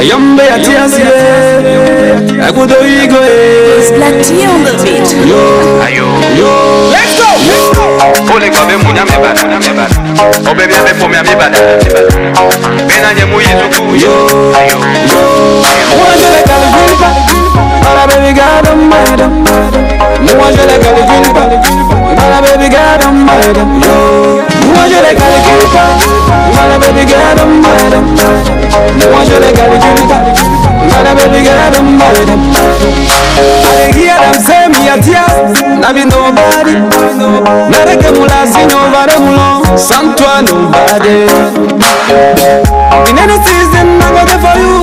Yombe ya tiasi Akudo igo It's Black Tea on the beat. Let's go. Ole kobe munya me bad. Obe bia be for me bad. Bena nye mu yizuku yo. Moi je les calcule pas. Mala baby God on my dam. Moi je les calcule pas. Mala baby God on my dam. Moi je les calcule pas. Mala baby God on my dam. Moi je les calcule pas. Mala baby God on my dam. I hear them say me a tears. N'a be nobody. N'a que moula si nobody moulon. Sans toi nobody. In any season I go there for you.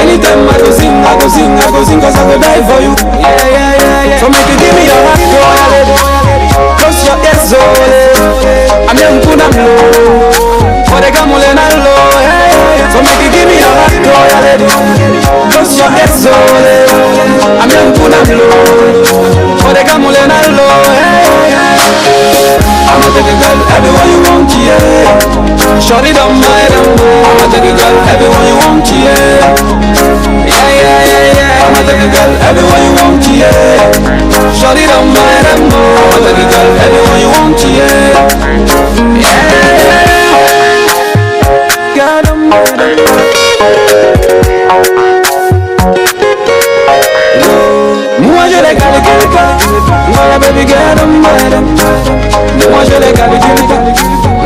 Anytime I go sing, cause I go die for you. Yeah. So make you give me your heart, go. Close your ears, so I'm young, put them low. For the gamble and I low. So make you give me your heart, go. Close your ears, so I'm young, put them low. For the gamble and I low. I'ma take a girl everywhere you want, yeah. Shorty don't mind them. I'ma take a girl everywhere you want, yeah. I'ma take a girl everywhere you want, yeah. Shorty don't mind them. I'ma take a girl everywhere you want, yeah. Girl don't mind them. Moi je les calcule pas. Moi baby girl don't mind them. Moi je les calcule pas.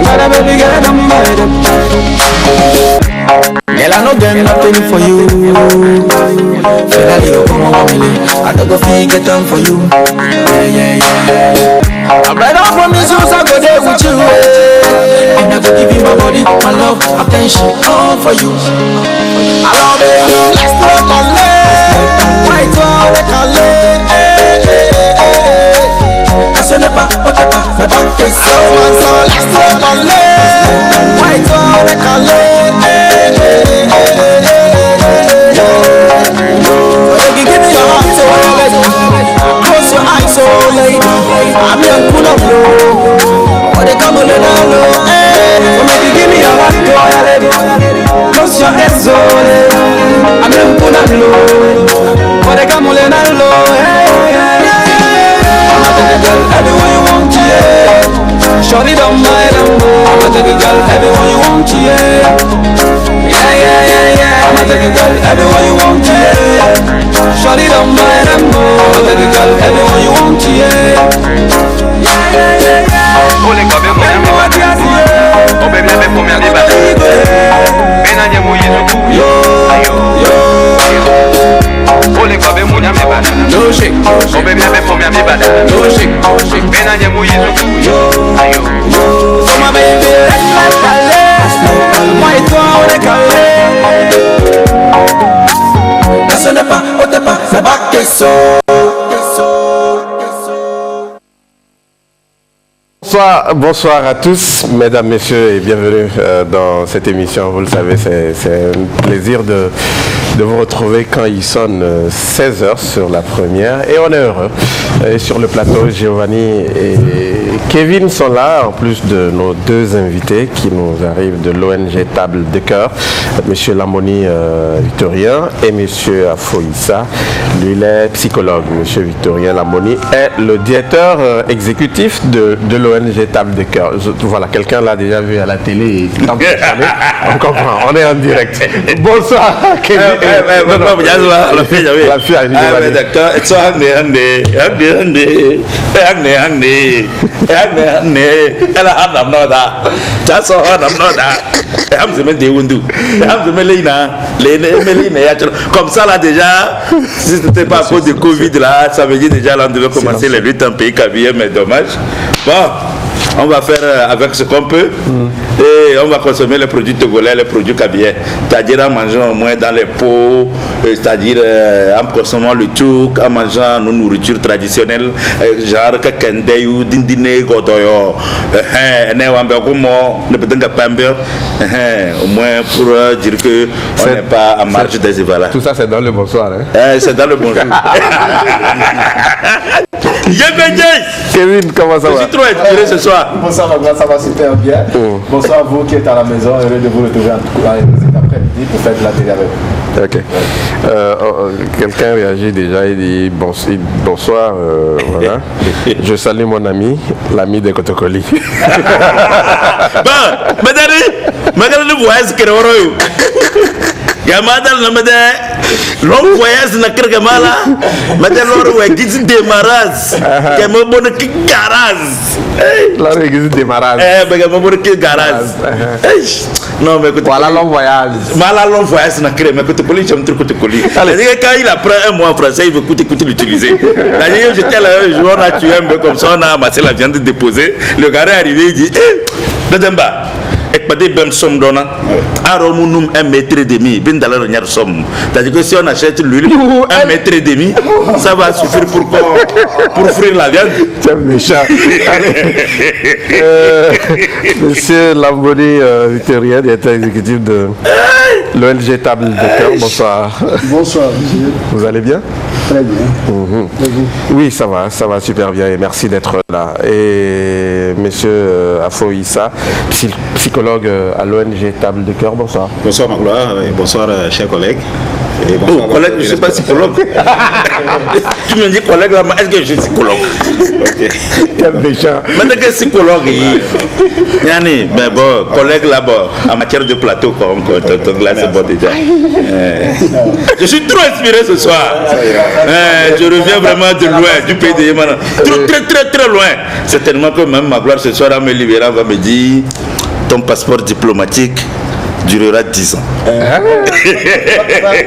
Moi baby girl don't mind them. Girl I no get nothing for you. Finally you come on family. I don't go forget them for you. Yeah. I better promise you I go there with you. And I go give you my body, my love, attention, all for you. I love it. Let's go my love. White on the color. Ce n'est pas, c'est pas que ça. Let's go my love. White on the color. Give me your heart, so close your eyes, so lady. I'm young, pull up low. But they come on the low. So make you give me your heart, go. Close your eyes, so I'm young, pull up low. But they come on the low. I'ma take a girl everywhere you want, yeah. Shorty don't mind them. I'ma take a girl everywhere you want, yeah. I'ma take a girl everywhere you want, yeah. Shorty don't mind them. I'ma take a girl everywhere you want, yeah. Ole kobe munya me bad. Obe bia be for me bad. Bena nye mu yizuku yo. Ole kobe munya me bad. No shake. Obe bia be for me bad. No shake. Bena nye mu yizuku yo. So my baby, let's not call. Moi et toi on est calé. Ce n'est pas, c'est pas que ça. Bonsoir à tous, mesdames, messieurs, et bienvenue dans cette émission. Vous le savez, c'est un plaisir de vous retrouver quand il sonne 16h sur la première. Et on est heureux. Et sur le plateau, Giovanni et Kevin sont là, en plus de nos deux invités qui nous arrivent de l'ONG Table de Cœur, M. Lamoni Victorien et M. Afoïssa. Lui, il est psychologue. M. Victorien Lamoni est le directeur exécutif de l'ONG Table de Cœur. Voilà, quelqu'un l'a déjà vu à la télé. On comprend, on est en direct. Bonsoir, Kevin. Comme ça là déjà, si c'était pas à cause de Covid là, ça veut dire déjà là on devait commencer les luttes en pays kabyle, mais dommage. Bon, on va faire avec ce qu'on peut et on va consommer les produits togolais, les produits kabyles, c'est-à-dire en mangeant au moins dans les pots, c'est-à-dire en consommant le tchouk, en mangeant nos nourritures traditionnelles, genre kakendeyou, dindine, godoyo, au moins pour dire que on n'est pas à marge des évalas. Tout ça c'est dans le bonsoir. Hein? C'est dans le bonjour. Kevin, comment ça va? Je suis trop inspiré ce soir. va? Bonsoir Magloire, ça va super bien. Bonsoir à vous qui êtes à la maison, heureux de vous retrouver en tout cas cet après-midi pour faire de la télé avec vous. Ok. Quelqu'un réagit déjà, il dit bonsoir, voilà. Je salue mon ami, l'ami de Kotokoli. Bon, madame, vous voyez ce que Gamadal na mede long voyage na kirgamala mede lor we gizi démarrage ke mo bon ki garage Lor we gizi démarrage be mo bon ki garage non mais écoute voilà long voyage mala long voyage na kiré mais écoute poli j'aime trop côté coli quand il apprend un mot en français il veut écouter l'utiliser la dernière j'étais là on a tué un peu comme ça on a amassé la viande déposée le gars est arrivé il dit Dademba Ekpade ben somme donna. Aromunum 1,5 mètre. Ben dans la dernière somme. C'est-à-dire que si on achète l'huile 1,5 mètre, ça va suffire pour frire la viande. C'est méchant. Monsieur Lamboni Victorien, directeur exécutif de l'ONG Table de Cœur. Bonsoir. Bonsoir, monsieur. Vous allez bien? Très bien. Oui, ça va super bien et merci d'être là. Et monsieur Afo Issa, psychologue à l'ONG Table de Cœur, bonsoir. Bonsoir Magloire, bonsoir chers collègues. Et bonsoir, collègue, je ne suis pas psychologue. Tu me dis collègue, est-ce que je suis psychologue? Quel méchant. Mais que psychologue, Yanni, mais bon, collègue là-bas, en matière de plateau, donc là c'est bon déjà. Je suis trop inspiré ce soir. Je reviens vraiment de loin, du pays de Yémen. Très loin. C'est tellement que même Magloire ce soir, me libérer, va me dire ton passeport diplomatique durera 10 ans.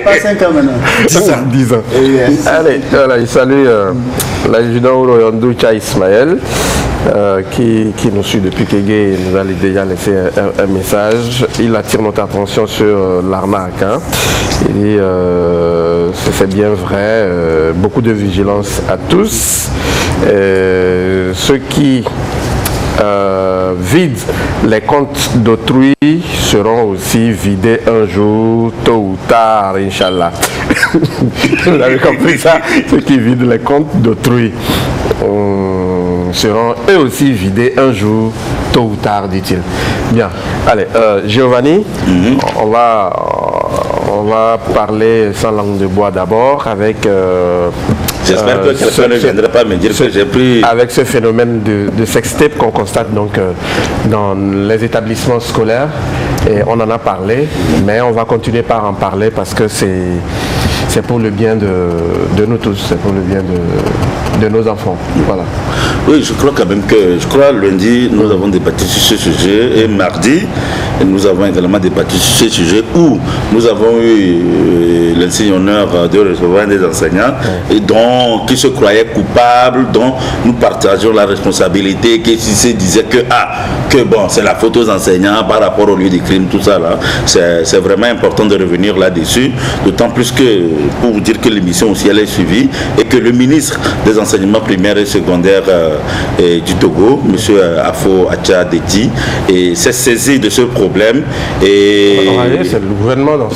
Pas 5 ans maintenant. 10 ans. Allez, voilà, il salue l'adjudant Ouroyandou Tcha Ismaël qui nous suit depuis Kégué et nous a déjà laissé un message. Il attire notre attention sur l'arnaque. Hein. Il dit c'est bien vrai, beaucoup de vigilance à tous. Ceux qui vident les comptes d'autrui seront aussi vidés un jour, tôt ou tard, Inch'Allah. Vous avez compris ça? Ceux qui vident les comptes d'autrui seront eux aussi vidés un jour, tôt ou tard, dit-il. Bien. Allez, Giovanni, on va parler sans langue de bois d'abord avec... J'espère que quelqu'un ne viendra pas me dire que j'ai pris... Avec ce phénomène de sextape qu'on constate donc dans les établissements scolaires. Et on en a parlé, mais on va continuer par en parler parce que c'est pour le bien de nous tous, c'est pour le bien de nos enfants. Voilà. Oui, je crois quand même que, lundi, nous avons débattu sur ce sujet et mardi, nous avons également débattu sur ce sujet où nous avons eu l'insigne honneur de recevoir des enseignants et qui se croyaient coupables, dont nous partageons la responsabilité, qui se disaient que bon, c'est la faute aux enseignants par rapport au lieu des crimes, tout ça là. C'est vraiment important de revenir là-dessus, d'autant plus que, pour vous dire que l'émission aussi elle est suivie et que le ministre des enseignements primaires et secondaires du Togo, M. Afo Acha Deti, s'est saisi de ce problème et c'est le gouvernement dans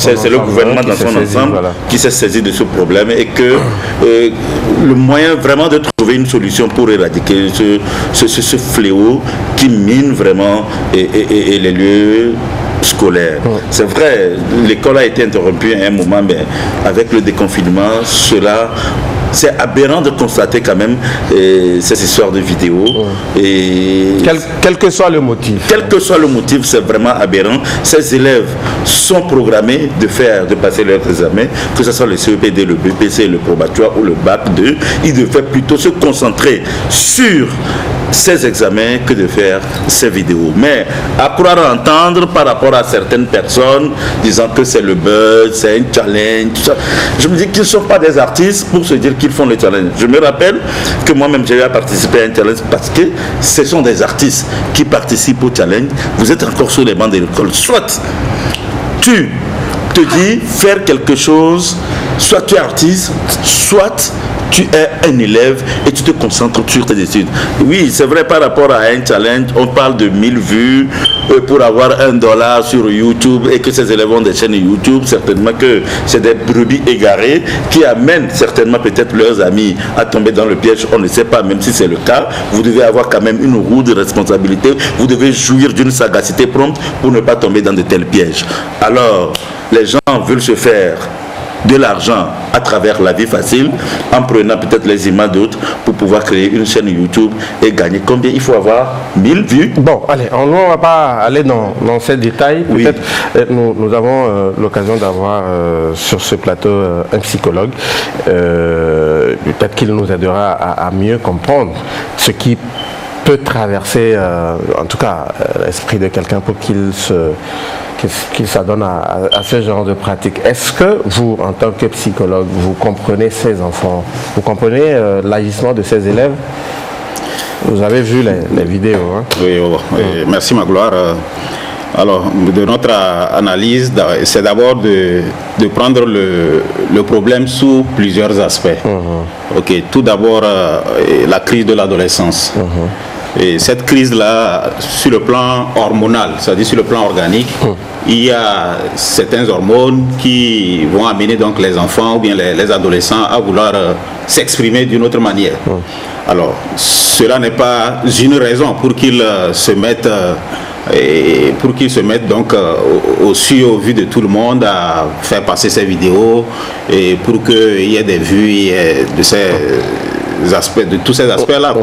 son ensemble qui s'est saisi de ce problème et que le moyen vraiment de trouver une solution pour éradiquer ce fléau qui mine vraiment et les lieux scolaires. C'est vrai, l'école a été interrompue à un moment, mais avec le déconfinement, c'est aberrant de constater quand même ces histoires de vidéos. Et quel que soit le motif. Quel que soit le motif, c'est vraiment aberrant. Ces élèves sont programmés de passer leurs examens, que ce soit le CEPD, le BPC, le probatoire ou le bac 2. Ils devaient plutôt se concentrer sur ces examens que de faire ces vidéos. Mais à croire entendre par rapport à certaines personnes disant que c'est le buzz, c'est un challenge, tout ça. Je me dis qu'ils ne sont pas des artistes pour se dire qu'ils font le challenge. Je me rappelle que moi-même j'ai participé à un challenge parce que ce sont des artistes qui participent au challenge. Vous êtes encore sur les bancs de l'école. Soit tu te dis faire quelque chose, soit tu es artiste, soit tu es un élève et tu te concentres sur tes études. Oui, c'est vrai, par rapport à un challenge, on parle de 1000 vues pour avoir $1 sur YouTube et que ces élèves ont des chaînes YouTube, certainement que c'est des brebis égarées qui amènent certainement peut-être leurs amis à tomber dans le piège. On ne sait pas, même si c'est le cas. Vous devez avoir quand même une roue de responsabilité. Vous devez jouir d'une sagacité prompte pour ne pas tomber dans de tels pièges. Alors, les gens veulent se faire de l'argent à travers la vie facile en prenant peut-être les images d'autres pour pouvoir créer une chaîne YouTube et gagner combien il faut avoir 1000 vues. Bon, allez, on ne va pas aller dans ces détails. Oui. Peut-être nous avons l'occasion d'avoir sur ce plateau un psychologue. Peut-être qu'il nous aidera à mieux comprendre ce qui peut traverser, en tout cas, l'esprit de quelqu'un pour qu'il s'adonne à ce genre de pratique. Est-ce que vous, en tant que psychologue, vous comprenez ces enfants? Vous comprenez l'agissement de ces élèves? Vous avez vu les vidéos, hein? Oui, merci Magloire. Alors, de notre analyse, c'est d'abord de prendre le problème sous plusieurs aspects. Ok, tout d'abord, la crise de l'adolescence. Et cette crise-là, sur le plan hormonal, c'est-à-dire sur le plan organique, il y a certaines hormones qui vont amener donc les enfants ou bien les adolescents à vouloir s'exprimer d'une autre manière. Alors, cela n'est pas une raison pour qu'ils se mettent donc au vu de tout le monde à faire passer ces vidéos et pour qu'il y ait des vues de ces aspects, de tous ces aspects-là.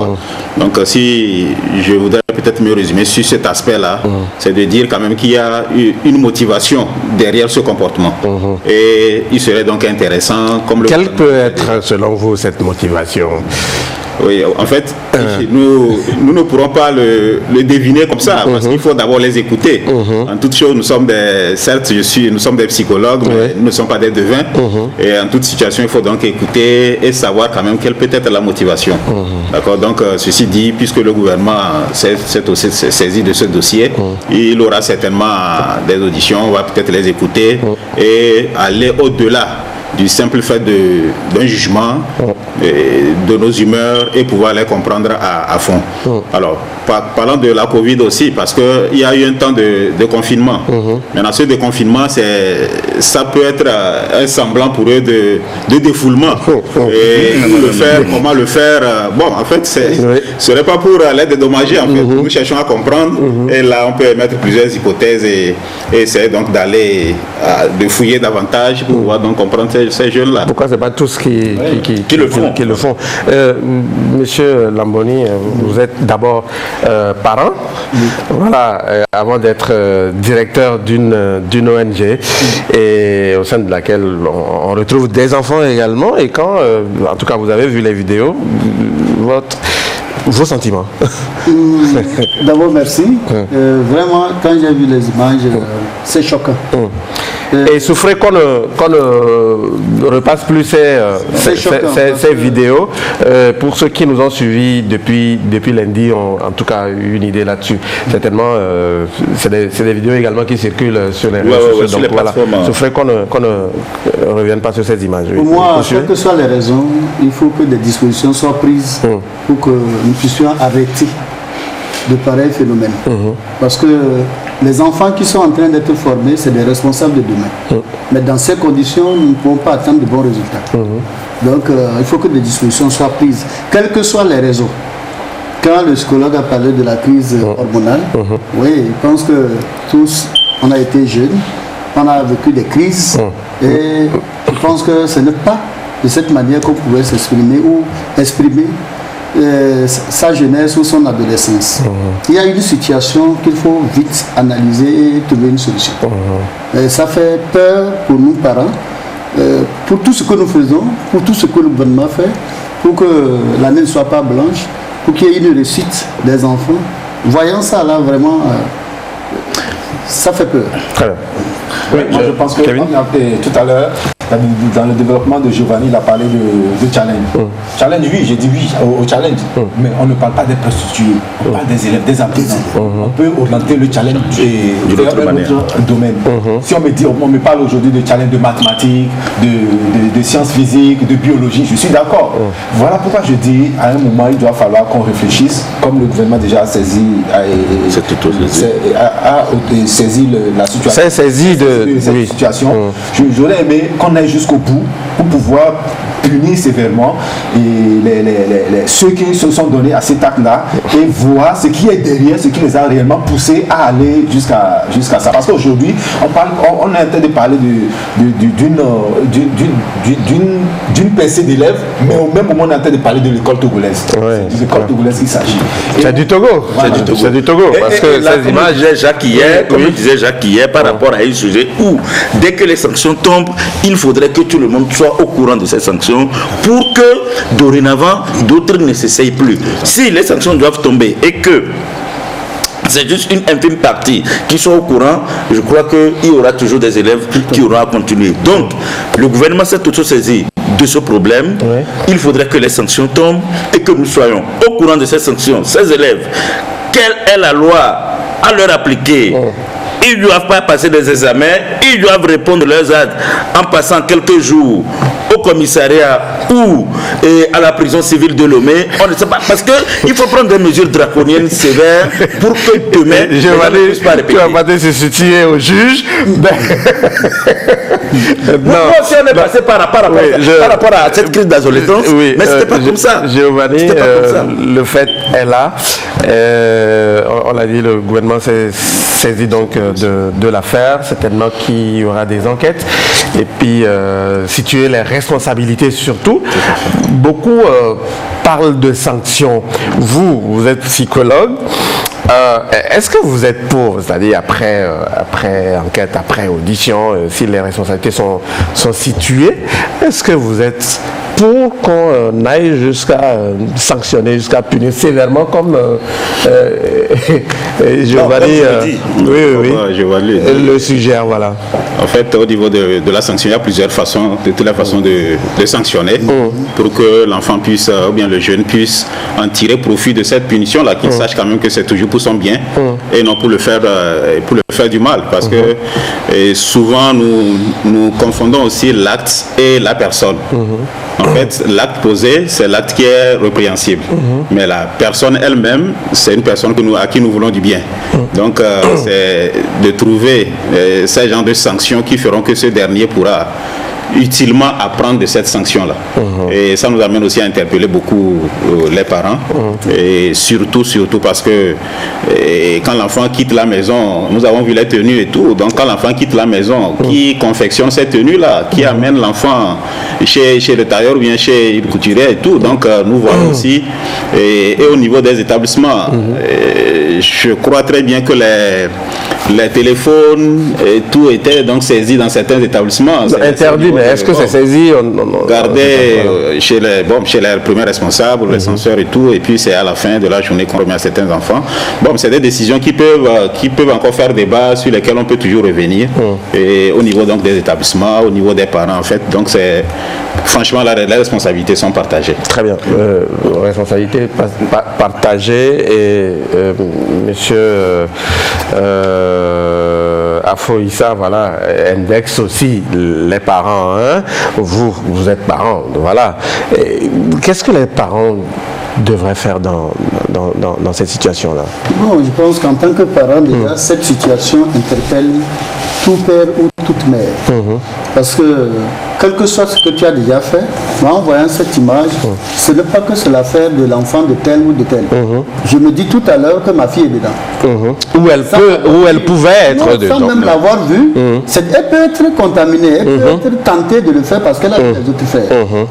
Donc si je voudrais peut-être mieux résumer sur cet aspect-là, c'est de dire quand même qu'il y a une motivation derrière ce comportement. Et il serait donc intéressant... Quelle peut être selon vous cette motivation? Oui, en fait, nous ne pourrons pas le deviner comme ça, parce qu'il faut d'abord les écouter. En toute chose, nous sommes nous sommes des psychologues, mais nous ne sommes pas des devins. Et en toute situation, il faut donc écouter et savoir quand même quelle peut être la motivation. D'accord. Donc, ceci dit, puisque le gouvernement s'est saisi de ce dossier, il aura certainement des auditions, on va peut-être les écouter et aller au-delà du simple fait d'un jugement de nos humeurs et pouvoir les comprendre à fond. Alors, parlant de la Covid aussi, parce qu'il y a eu un temps de confinement. Maintenant, ce déconfinement, ça peut être un semblant pour eux de défoulement. Et comment le faire bon, en fait, ce serait pas pour les dédommager. En fait. Nous cherchons à comprendre et là, on peut émettre plusieurs hypothèses et essayer donc d'aller de fouiller davantage pour pouvoir donc comprendre ces jeunes-là. Pourquoi c'est pas tous qui le font? Monsieur Lamboni, vous êtes d'abord parent, voilà, avant d'être directeur d'une ONG et au sein de laquelle on retrouve des enfants également. Et quand, en tout cas, vous avez vu les vidéos, vos sentiments? D'abord, merci. Vraiment, quand j'ai vu les images, c'est choquant. Et souffrez qu'on ne repasse plus ces vidéos. Pour ceux qui nous ont suivis depuis lundi, ont en tout cas eu une idée là-dessus. Certainement, c'est des vidéos également qui circulent sur les réseaux sociaux. Donc voilà, souffrez qu'on ne revienne pas sur ces images. Pour moi, quelles que soient les raisons, il faut que des dispositions soient prises pour que nous puissions arrêter de pareils phénomènes. Parce que les enfants qui sont en train d'être formés, c'est des responsables de demain. Mais dans ces conditions, nous ne pouvons pas attendre de bons résultats. Donc, il faut que des dispositions soient prises, quelles que soient les raisons. Quand le psychologue a parlé de la crise hormonale, oui, je pense que tous, on a été jeunes, on a vécu des crises, et je pense que ce n'est pas de cette manière qu'on pouvait s'exprimer ou exprimer sa jeunesse ou son adolescence. Il y a une situation qu'il faut vite analyser et trouver une solution. Ça fait peur pour nous parents, pour tout ce que nous faisons, pour tout ce que le gouvernement fait, pour que l'année ne soit pas blanche, pour qu'il y ait une réussite des enfants. Voyant ça là, vraiment, ça fait peur. Oui, moi je pense que tout à l'heure, dans le développement de Giovanni, il a parlé de challenge. Challenge, oui, j'ai dit oui au challenge. Mais on ne parle pas des prostituées, on parle des élèves, des apprenants. On peut orienter le challenge vers un autre domaine. Si on me parle aujourd'hui de challenge de mathématiques, de sciences physiques, de biologie, je suis d'accord. Voilà pourquoi je dis, à un moment, il doit falloir qu'on réfléchisse, comme le gouvernement déjà a saisi, a saisi la situation. C'est saisi de cette situation. J'aurais aimé qu'on aille jusqu'au bout pour pouvoir punir sévèrement ceux qui se sont donnés à cet acte-là et voir ce qui est derrière, ce qui les a réellement poussés à aller jusqu'à ça. Parce qu'aujourd'hui, on est en train de parler d'une percée d'élèves, mais au même moment, on est en train de parler de l'école togolaise. C'est de l'école togolaise qu'il s'agit. C'est du Togo. Voilà. C'est du Togo. Parce que ces images... Comme je disais Jacques hier, par rapport à un sujet où, dès que les sanctions tombent, il faudrait que tout le monde soit au courant de ces sanctions pour que, dorénavant, d'autres ne s'essayent plus. Si les sanctions doivent tomber et que c'est juste une infime partie qui soit au courant, je crois qu'il y aura toujours des élèves qui auront à continuer. Donc, le gouvernement s'est auto-saisi de ce problème. Il faudrait que les sanctions tombent et que nous soyons au courant de ces sanctions. Ces élèves, quelle est la loi à leur appliquer? Ils ne doivent pas passer des examens, ils doivent répondre leurs actes en passant quelques jours au commissariat ou à la prison civile de Lomé. On ne sait pas, parce qu'il faut prendre des mesures draconiennes sévères pour que demain, tu vas pas te substituer au juge. Pourquoi si on est passé par rapport à cette crise d'adolescence, mais c'était pas comme ça. Giovanni, le fait est là. On l'a dit, le gouvernement s'est saisi donc de l'affaire. Certainement qu'il y aura des enquêtes et puis situer les responsabilités surtout. Beaucoup parlent de sanctions. Vous êtes psychologue. Est-ce que vous êtes pour, c'est-à-dire après enquête, après audition, si les responsabilités sont situées, est-ce que vous êtes pour qu'on aille jusqu'à sanctionner, jusqu'à punir sévèrement comme Giovanni le suggère, voilà. En fait, au niveau de la sanction, il y a plusieurs façons, de toutes les façons de sanctionner pour que l'enfant puisse, ou bien le jeune puisse en tirer profit de cette punition-là, qu'il sache quand même que c'est toujours pour son bien et non pour le faire du mal. Parce que souvent, nous confondons aussi l'acte et la personne. En fait, l'acte posé, c'est l'acte qui est répréhensible. Mais la personne elle-même, c'est une personne à qui nous voulons du bien. Donc, c'est de trouver ces genres de sanctions qui feront que ce dernier pourra utilement apprendre de cette sanction-là. Et ça nous amène aussi à interpeller beaucoup les parents. Et surtout parce que quand l'enfant quitte la maison, nous avons vu les tenues et tout, donc quand l'enfant quitte la maison, qui confectionne cette tenue-là, qui amène l'enfant chez le tailleur ou bien chez le couturier et tout, donc nous voyons aussi, et au niveau des établissements, je crois très bien que les téléphones et tout étaient donc saisis dans certains établissements. Interdit, mais est-ce que c'est saisi? Gardé chez les premiers responsables, les censeurs et tout, et puis c'est à la fin de la journée qu'on remet à certains enfants. Bon, c'est des décisions qui peuvent encore faire débat, sur lesquelles on peut toujours revenir. Et au niveau donc des établissements, au niveau des parents, en fait. Donc c'est franchement les responsabilités sont partagées. Très bien. Responsabilités partagées et monsieur Afoïssa, voilà, indexe aussi les parents. Hein? Vous êtes parents, voilà. Qu'est-ce que les parents devraient faire dans cette situation-là? Bon, je pense qu'en tant que parent, déjà, cette situation interpelle tout père ou toute mère. Parce que, quel que soit ce que tu as déjà fait, en voyant cette image, ce n'est pas que c'est l'affaire de l'enfant de tel ou de tel. Je me dis tout à l'heure que ma fille est dedans. Où elle pouvait être dedans. Sans même l'avoir vue, elle peut être contaminée, elle peut être tentée de le faire parce qu'elle a les autres faire.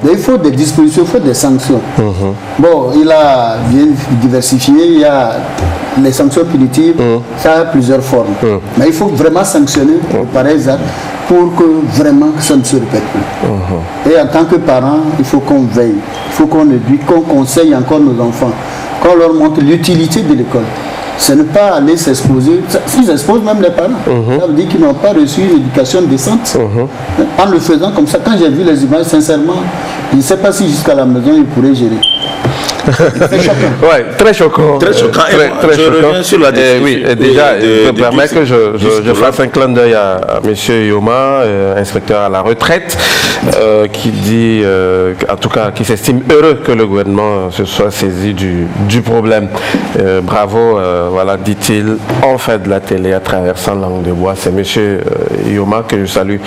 Mais il faut des dispositions, il faut des sanctions. Bon, il a bien diversifié, il y a les sanctions punitives, ça a plusieurs formes. Mais il faut vraiment sanctionner pareils actes pour que vraiment ça ne se répète plus. Et en tant que parents, il faut qu'on veille, il faut qu'on éduque, qu'on conseille encore nos enfants, qu'on leur montre l'utilité de l'école. ce n'est pas aller s'exposer. Ils exposent même les parents. Ça veut dire qu'ils n'ont pas reçu une éducation décente. En le faisant comme ça, quand j'ai vu les images, sincèrement, je ne sais pas si jusqu'à la maison, ils pourraient gérer. C'est choquant. Ouais, très choquant. Très choquant. Très Je choquant. reviens sur la discussion. Oui, et déjà, je me permets que je psychologue. fasse un clin d'œil à M. Yoma, inspecteur à la retraite, qui dit, en tout cas, qui s'estime heureux que le gouvernement se soit saisi du problème. Bravo, voilà, dit-il, on fait de la télé à travers 100 langues de bois. C'est M. Yoma que je salue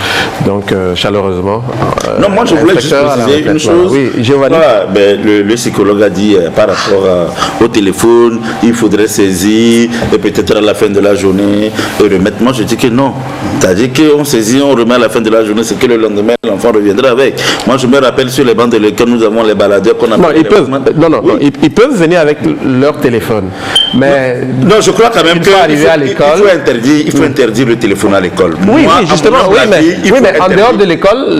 donc chaleureusement. Non, moi je voulais juste préciser une chose. Oui, Giovanni. Voilà, le psychologue a dit par rapport au téléphone, il faudrait saisir et peut-être à la fin de la journée et remettre. Moi je dis que non. C'est-à-dire qu'on saisit, on remet à la fin de la journée, c'est que le lendemain l'enfant reviendra avec. Moi je me rappelle sur les bancs de l'école, nous avons les baladeurs qu'on appelle. Non, ils peuvent venir avec leur téléphone. Mais non, je crois quand même qu'il faut interdire le téléphone à l'école. Oui, justement, mais en dehors de l'école,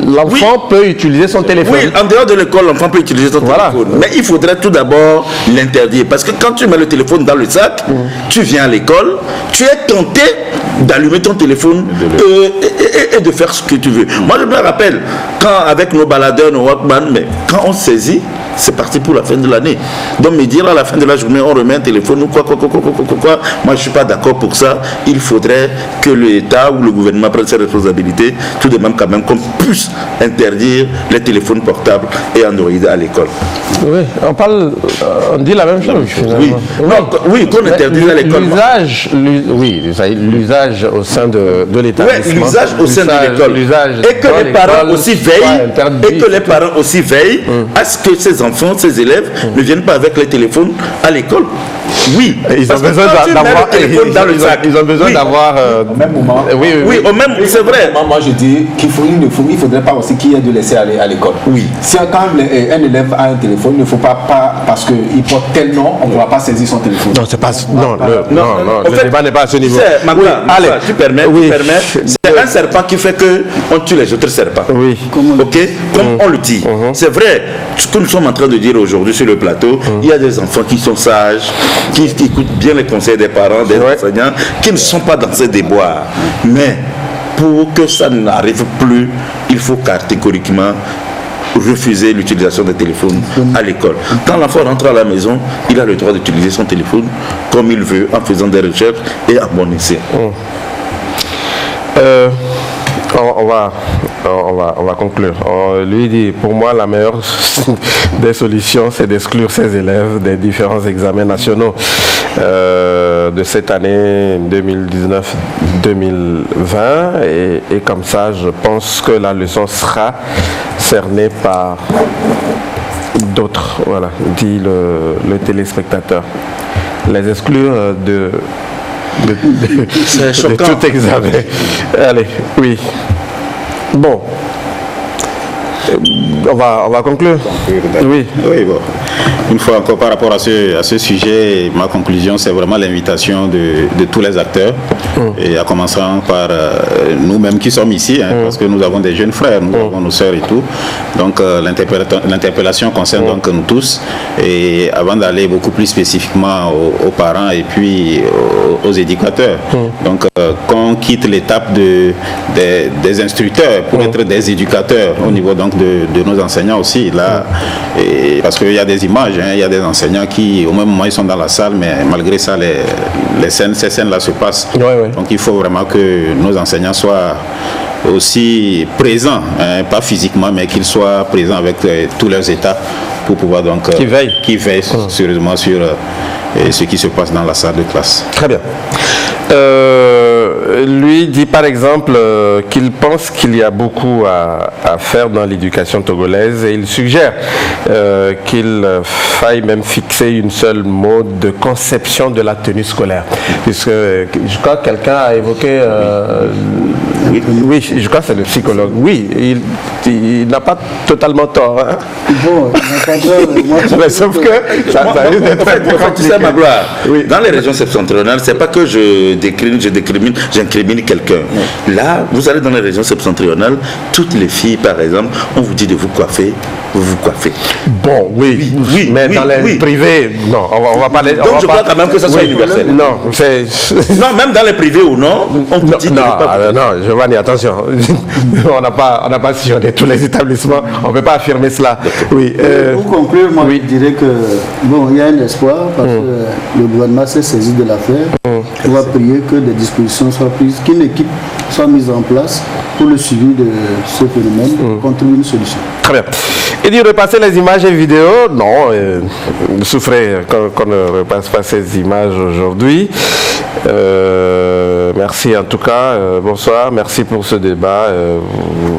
l'enfant peut utiliser son téléphone. Oui, en dehors de l'école, l'enfant peut utiliser son téléphone. Mais il faudrait tout d'abord l'interdire. Parce que quand tu mets le téléphone dans le sac, tu viens à l'école, tu es tenté d'allumer ton téléphone et de faire ce que tu veux. Moi, je me rappelle, quand avec nos baladeurs, nos Walkman, mais quand on saisit, c'est parti pour la fin de l'année. Donc, me dire à la fin de la journée, on remet un téléphone ou quoi. Moi, je ne suis pas d'accord pour ça. Il faudrait que l'État ou le gouvernement prenne ses responsabilités, tout de même quand même qu'on puisse interdire les téléphones portables et Android à l'école. Oui, on dit la même chose. Oui, qu'on interdise à l'école. L'usage au sein de l'établissement. Oui, l'usage au sein de l'école. Et que les parents aussi veillent, à ce que ces enfants, ces élèves ne viennent pas avec les téléphones à l'école. Oui, ils ont besoin d'avoir ils ont besoin d'avoir au même moment. Oui, au même, c'est vrai. Moi je dis qu'il ne faudrait pas aussi qu'il y ait de laisser aller à l'école. Oui. Si quand un élève a un téléphone, il ne faut pas parce qu'il porte tel nom, on ne pourra pas saisir son téléphone. Non, c'est pas le débat n'est pas à ce niveau. Allez, tu permets. C'est un serpent qui fait qu'on tue les autres serpents. Oui. Ok, comme on le dit. C'est vrai, ce que nous sommes en train de dire aujourd'hui sur le plateau, il y a des enfants qui sont sages, qui écoutent bien les conseils des parents, des enseignants, qui ne sont pas dans ces déboires. Mais pour que ça n'arrive plus, il faut catégoriquement refuser l'utilisation des téléphones à l'école. Quand l'enfant rentre à la maison, il a le droit d'utiliser son téléphone comme il veut, en faisant des recherches et à bon escient. On va conclure. Lui dit, pour moi, la meilleure des solutions, c'est d'exclure ces élèves des différents examens nationaux de cette année 2019-2020. Et comme ça, je pense que la leçon sera cernée par d'autres, voilà, dit le téléspectateur. Les exclure de tout examen. Allez, oui. Bon. On va conclure. Oui, bon. Une fois encore par rapport à ce sujet, ma conclusion c'est vraiment l'invitation de tous les acteurs et à commencer par nous-mêmes qui sommes ici, parce que nous avons des jeunes frères, nous avons nos sœurs et tout. Donc l'interpellation concerne donc nous tous, et avant d'aller beaucoup plus spécifiquement aux parents et puis aux éducateurs. Donc qu'on quitte l'étape des instructeurs pour être des éducateurs au niveau donc de nos enseignants aussi là, et parce qu'il y a des images, il y a des enseignants qui au même moment ils sont dans la salle, mais malgré ça ces scènes là se passent. Donc il faut vraiment que nos enseignants soient aussi présents, pas physiquement, mais qu'ils soient présents avec tous leurs états pour pouvoir donc qui veillent sérieusement sur ce qui se passe dans la salle de classe. Très bien. Lui dit par exemple qu'il pense qu'il y a beaucoup à faire dans l'éducation togolaise, et il suggère qu'il faille même fixer une seule mode de conception de la tenue scolaire. Puisque je crois que quelqu'un a évoqué Oui, je crois que c'est le psychologue. Oui, il n'a pas totalement tort. Hein. Bon, mais sauf que ça risque d'être très compliqué. Tu sais, ma gloire, oui. Dans les régions septentrionales, c'est pas que j'incrimine quelqu'un. Là, vous allez dans les régions septentrionales, toutes les filles, par exemple, on vous dit de vous coiffer, vous vous coiffez. Bon, oui, mais dans les privés, non, on va pas les... Donc je crois quand même que ça soit universel. Non, c'est... Non, même dans les privés ou non, on vous dit de pas... Non, Giovanni, attention. on n'a pas sillonné tous les établissements, on ne peut pas affirmer cela. Oui. Pour conclure, moi je dirais que, bon, il y a un espoir parce que le gouvernement s'est saisi de l'affaire. On va prier que des dispositions soient prises, qu'une équipe soit mise en place pour le suivi de ce phénomène, pour trouver une solution. Très bien. Et dit repasser les images et vidéos, non, souffrez qu'on ne repasse pas ces images aujourd'hui. Merci en tout cas, bonsoir, merci pour ce débat.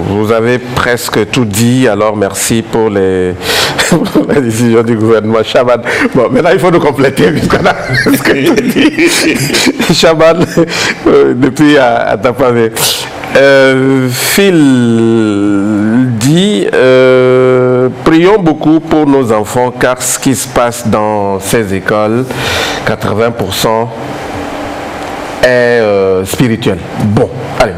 Vous avez presque tout dit, alors merci pour les décisions du gouvernement. Chaban, bon, maintenant il faut nous compléter puisqu'on a ce que j'ai dit. Chaban, depuis à Tapavé. Phil dit prions beaucoup pour nos enfants car ce qui se passe dans ces écoles, 80% est spirituel. Bon, allez,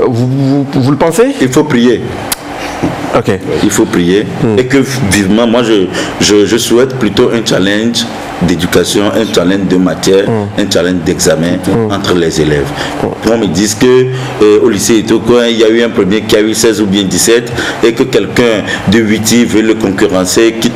vous le pensez? Il faut prier. Okay. Il faut prier et que vivement, moi je souhaite plutôt un challenge d'éducation, un challenge de matière, un challenge d'examen entre les élèves. On me dit que au lycée Etoko, il y a eu un premier qui a eu 16 ou bien 17 et que quelqu'un de 8 veut le concurrencer, qu'il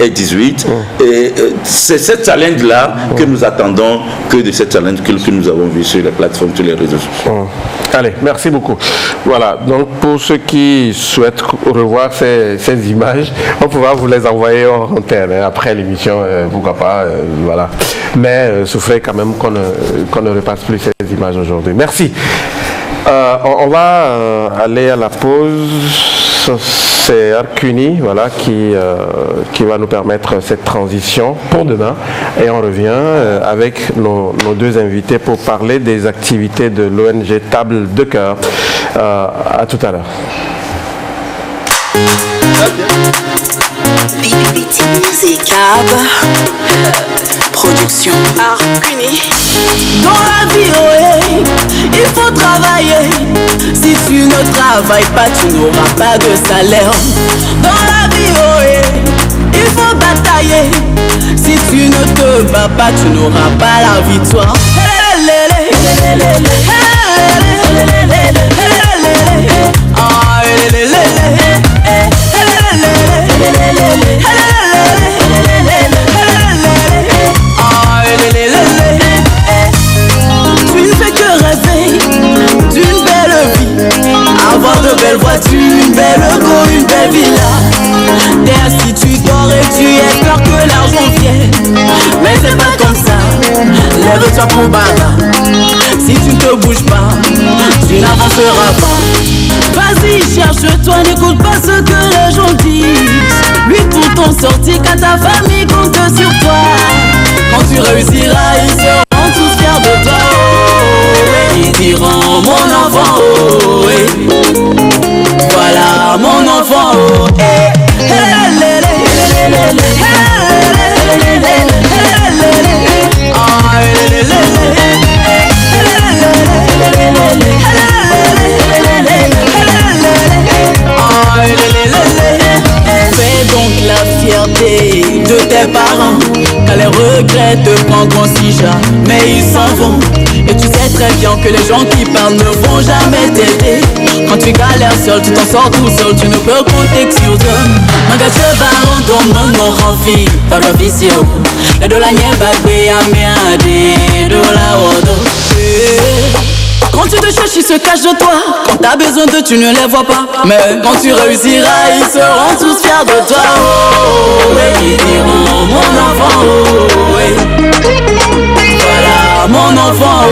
ait 18. Et c'est ce challenge-là que nous attendons que de ce challenge que nous avons vu sur les plateformes, sur les réseaux sociaux. Allez, merci beaucoup. Voilà, donc pour ceux qui souhaitent revoir ces images, on pourra vous les envoyer en antenne après l'émission, pourquoi pas, voilà. Mais souffrez quand même qu'on ne repasse plus ces images aujourd'hui. Merci. On va aller à la pause. C'est Arcuni, voilà, qui va nous permettre cette transition pour demain. Et on revient avec nos deux invités pour parler des activités de l'ONG Table de Cœur. À tout à l'heure. Production Arcuni. Dans la vie, il faut travailler. Si tu ne travailles pas, tu n'auras pas de salaire. Dans la vie, il faut batailler. Si tu ne te bats pas, tu n'auras pas la victoire. Tu ne fais que rêver d'une belle vie, avoir de belles voitures, une belle go, une belle villa. D'ailleurs si tu dors et tu as peur que l'argent vienne, mais c'est pas comme ça, lève-toi pour bagarre. Si tu ne te bouges pas, tu n'avanceras pas. Vas-y, cherche-toi, n'écoute pas ce que les gens disent. Lui pour t'en sortir, car ta famille compte sur toi. Quand tu réussiras, ils seront tous fiers de toi. Oh, ils diront mon enfant, oh, voilà mon enfant, oh, fais donc la fierté de tes parents, car les regrets te prendront si jamais ils s'en vont. Et tu sais très bien que les gens qui parlent ne vont jamais t'aider. Quand tu galères seul, tu t'en sors tout seul, tu ne peux compter que sur Dieu. Magache baron ton mon renfi, pas l'officiel. Et de la nièvre à méade, de la odo. Quand tu te cherches, ils se cachent de toi. Quand t'as besoin d'eux, tu ne les vois pas. Mais quand tu réussiras, ils seront tous fiers de toi. Oh, oui, ils diront mon enfant, oh, oui. Voilà mon enfant, oh,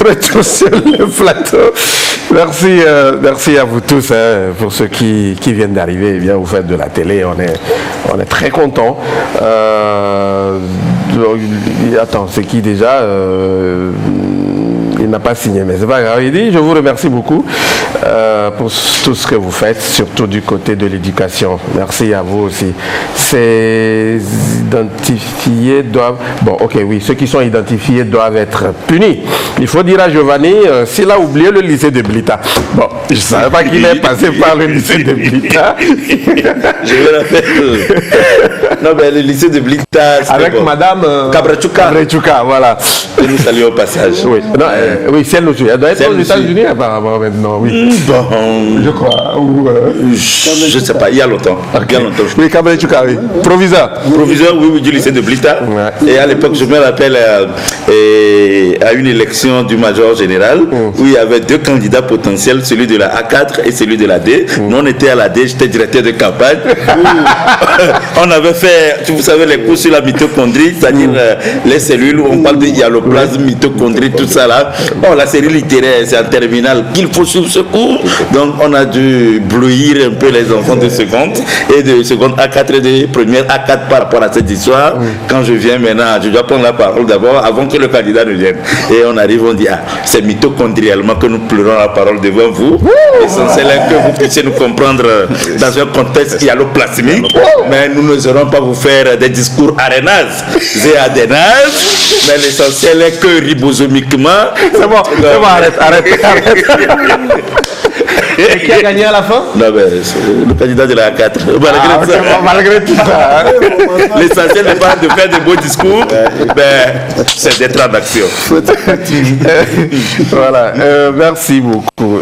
retour sur le plateau. Merci à vous tous. Pour ceux qui viennent d'arriver, eh bien, vous faites de la télé. On est très contents. Attends, c'est qui déjà il n'a pas signé, mais c'est pas grave. Il dit, je vous remercie beaucoup pour tout ce que vous faites, surtout du côté de l'éducation. Merci à vous aussi. Ces identifiés doivent... Bon, ok, oui, ceux qui sont identifiés doivent être punis. Il faut dire à Giovanni, s'il a oublié le lycée de Blita. Bon, je ne savais pas qu'il est passé par le lycée de Blita. Je vais la faire. Non, mais le lycée de Blita... Avec bon. Madame Cabrechouka, voilà. Et nous saluons au passage. Oui, non, oui, c'est elle nous suit. Elle doit être aux États-Unis apparemment maintenant, oui. Bon, je crois. Je ne sais pas, il y a longtemps. Okay. Il y a longtemps. Oui, Cabrechouka, oui. Proviseur. Proviseur, oui, du lycée de Blita. Ouais. Et à l'époque, je me rappelle à une élection du major général où il y avait 2 candidats potentiels, celui de la A4 et celui de la D. Nous, on était à la D, j'étais directeur de campagne. On avait fait, vous savez, les cours sur la mitochondrie, c'est-à-dire les cellules où on parle de hyaloplasme, mitochondrie, tout ça là. Bon, la série littéraire, c'est en terminale qu'il faut suivre ce cours. Donc, on a dû bleuir un peu les enfants de seconde et de seconde A4 et de première A4 par rapport à cette histoire. Quand je viens maintenant, je dois prendre la parole d'abord avant que le candidat ne vienne. Et on arrive, on dit, ah, c'est mitochondrialement que nous pleurons la parole devant vous. L'essentiel est que vous puissiez nous comprendre dans un contexte hyaloplasmique. Mais nous n'oserons pas vous faire des discours arénases et adénases. Mais l'essentiel est que ribosomiquement. C'est bon, arrête. Et qui a gagné à la fin? Non, mais le candidat de la A4. Malgré tout ça. L'essentiel n'est pas de faire de beaux discours, mais c'est d'être en action. Voilà, merci beaucoup.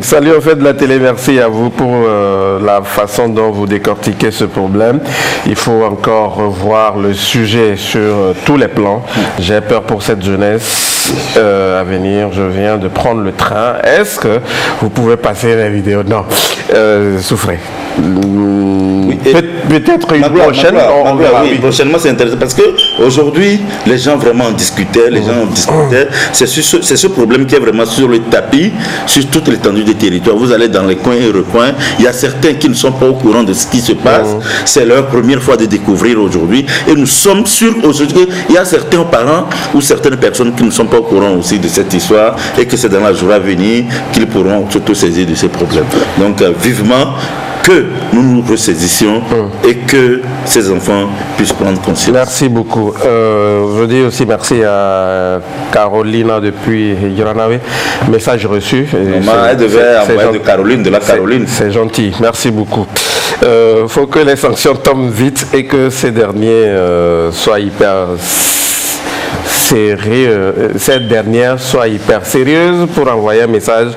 Salut, en fait de la télé, merci à vous pour la façon dont vous décortiquez ce problème. Il faut encore revoir le sujet sur tous les plans. J'ai peur pour cette jeunesse à venir. Je viens de prendre le train. Est-ce que vous pouvez passer la vidéo? Non, souffrez. Oui, peut-être une prochaine. On verra. Oui, prochainement, c'est intéressant parce que aujourd'hui, les gens vraiment en discutaient. C'est ce problème qui est vraiment sur le tapis, sur toute l'étendue des territoires. Vous allez dans les coins et recoins. Il y a certains qui ne sont pas au courant de ce qui se passe. C'est leur première fois de découvrir aujourd'hui. Et nous sommes sûrs aujourd'hui qu'il y a certains parents ou certaines personnes qui ne sont pas au courant aussi de cette histoire et que c'est dans la journée à venir qu'ils pourront surtout saisir de ces problèmes. Donc, vivement que nous nous ressaisissions et que ces enfants puissent prendre conscience. Merci beaucoup. Je dis aussi merci à Carolina depuis Granave. Message reçu. Elle devait envoyer de Caroline, de la Caroline. C'est gentil. Merci beaucoup. Faut que les sanctions tombent vite et que ces derniers soient hyper cette dernière soit hyper sérieuse pour envoyer un message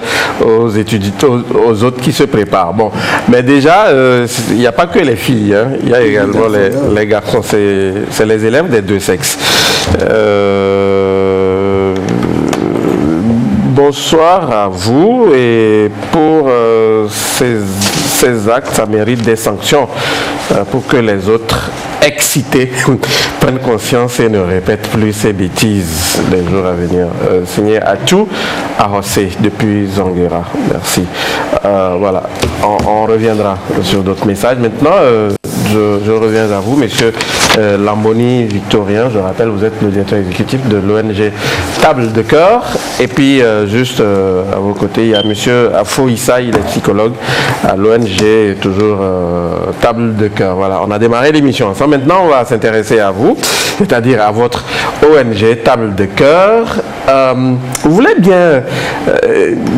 aux étudiants, aux autres qui se préparent. Bon, mais déjà, il n'y a pas que les filles, hein. Il y a également les garçons, c'est les élèves des deux sexes. Bonsoir à vous, et pour ces actes, ça mérite des sanctions pour que les autres excités prennent conscience et ne répètent plus ces bêtises les jours à venir. Signé Atou Arosé depuis Zanguera. Merci. Voilà, on reviendra sur d'autres messages. Maintenant, je reviens à vous, monsieur Lamboni Victorien. Je rappelle, vous êtes le directeur exécutif de l'ONG Table de Cœur. Et puis, juste à vos côtés, il y a monsieur Afo Issa, il est psychologue à l'ONG, toujours Table de Cœur. Voilà, on a démarré l'émission ensemble. Maintenant, on va s'intéresser à vous, c'est-à-dire à votre ONG Table de Cœur. Vous voulez bien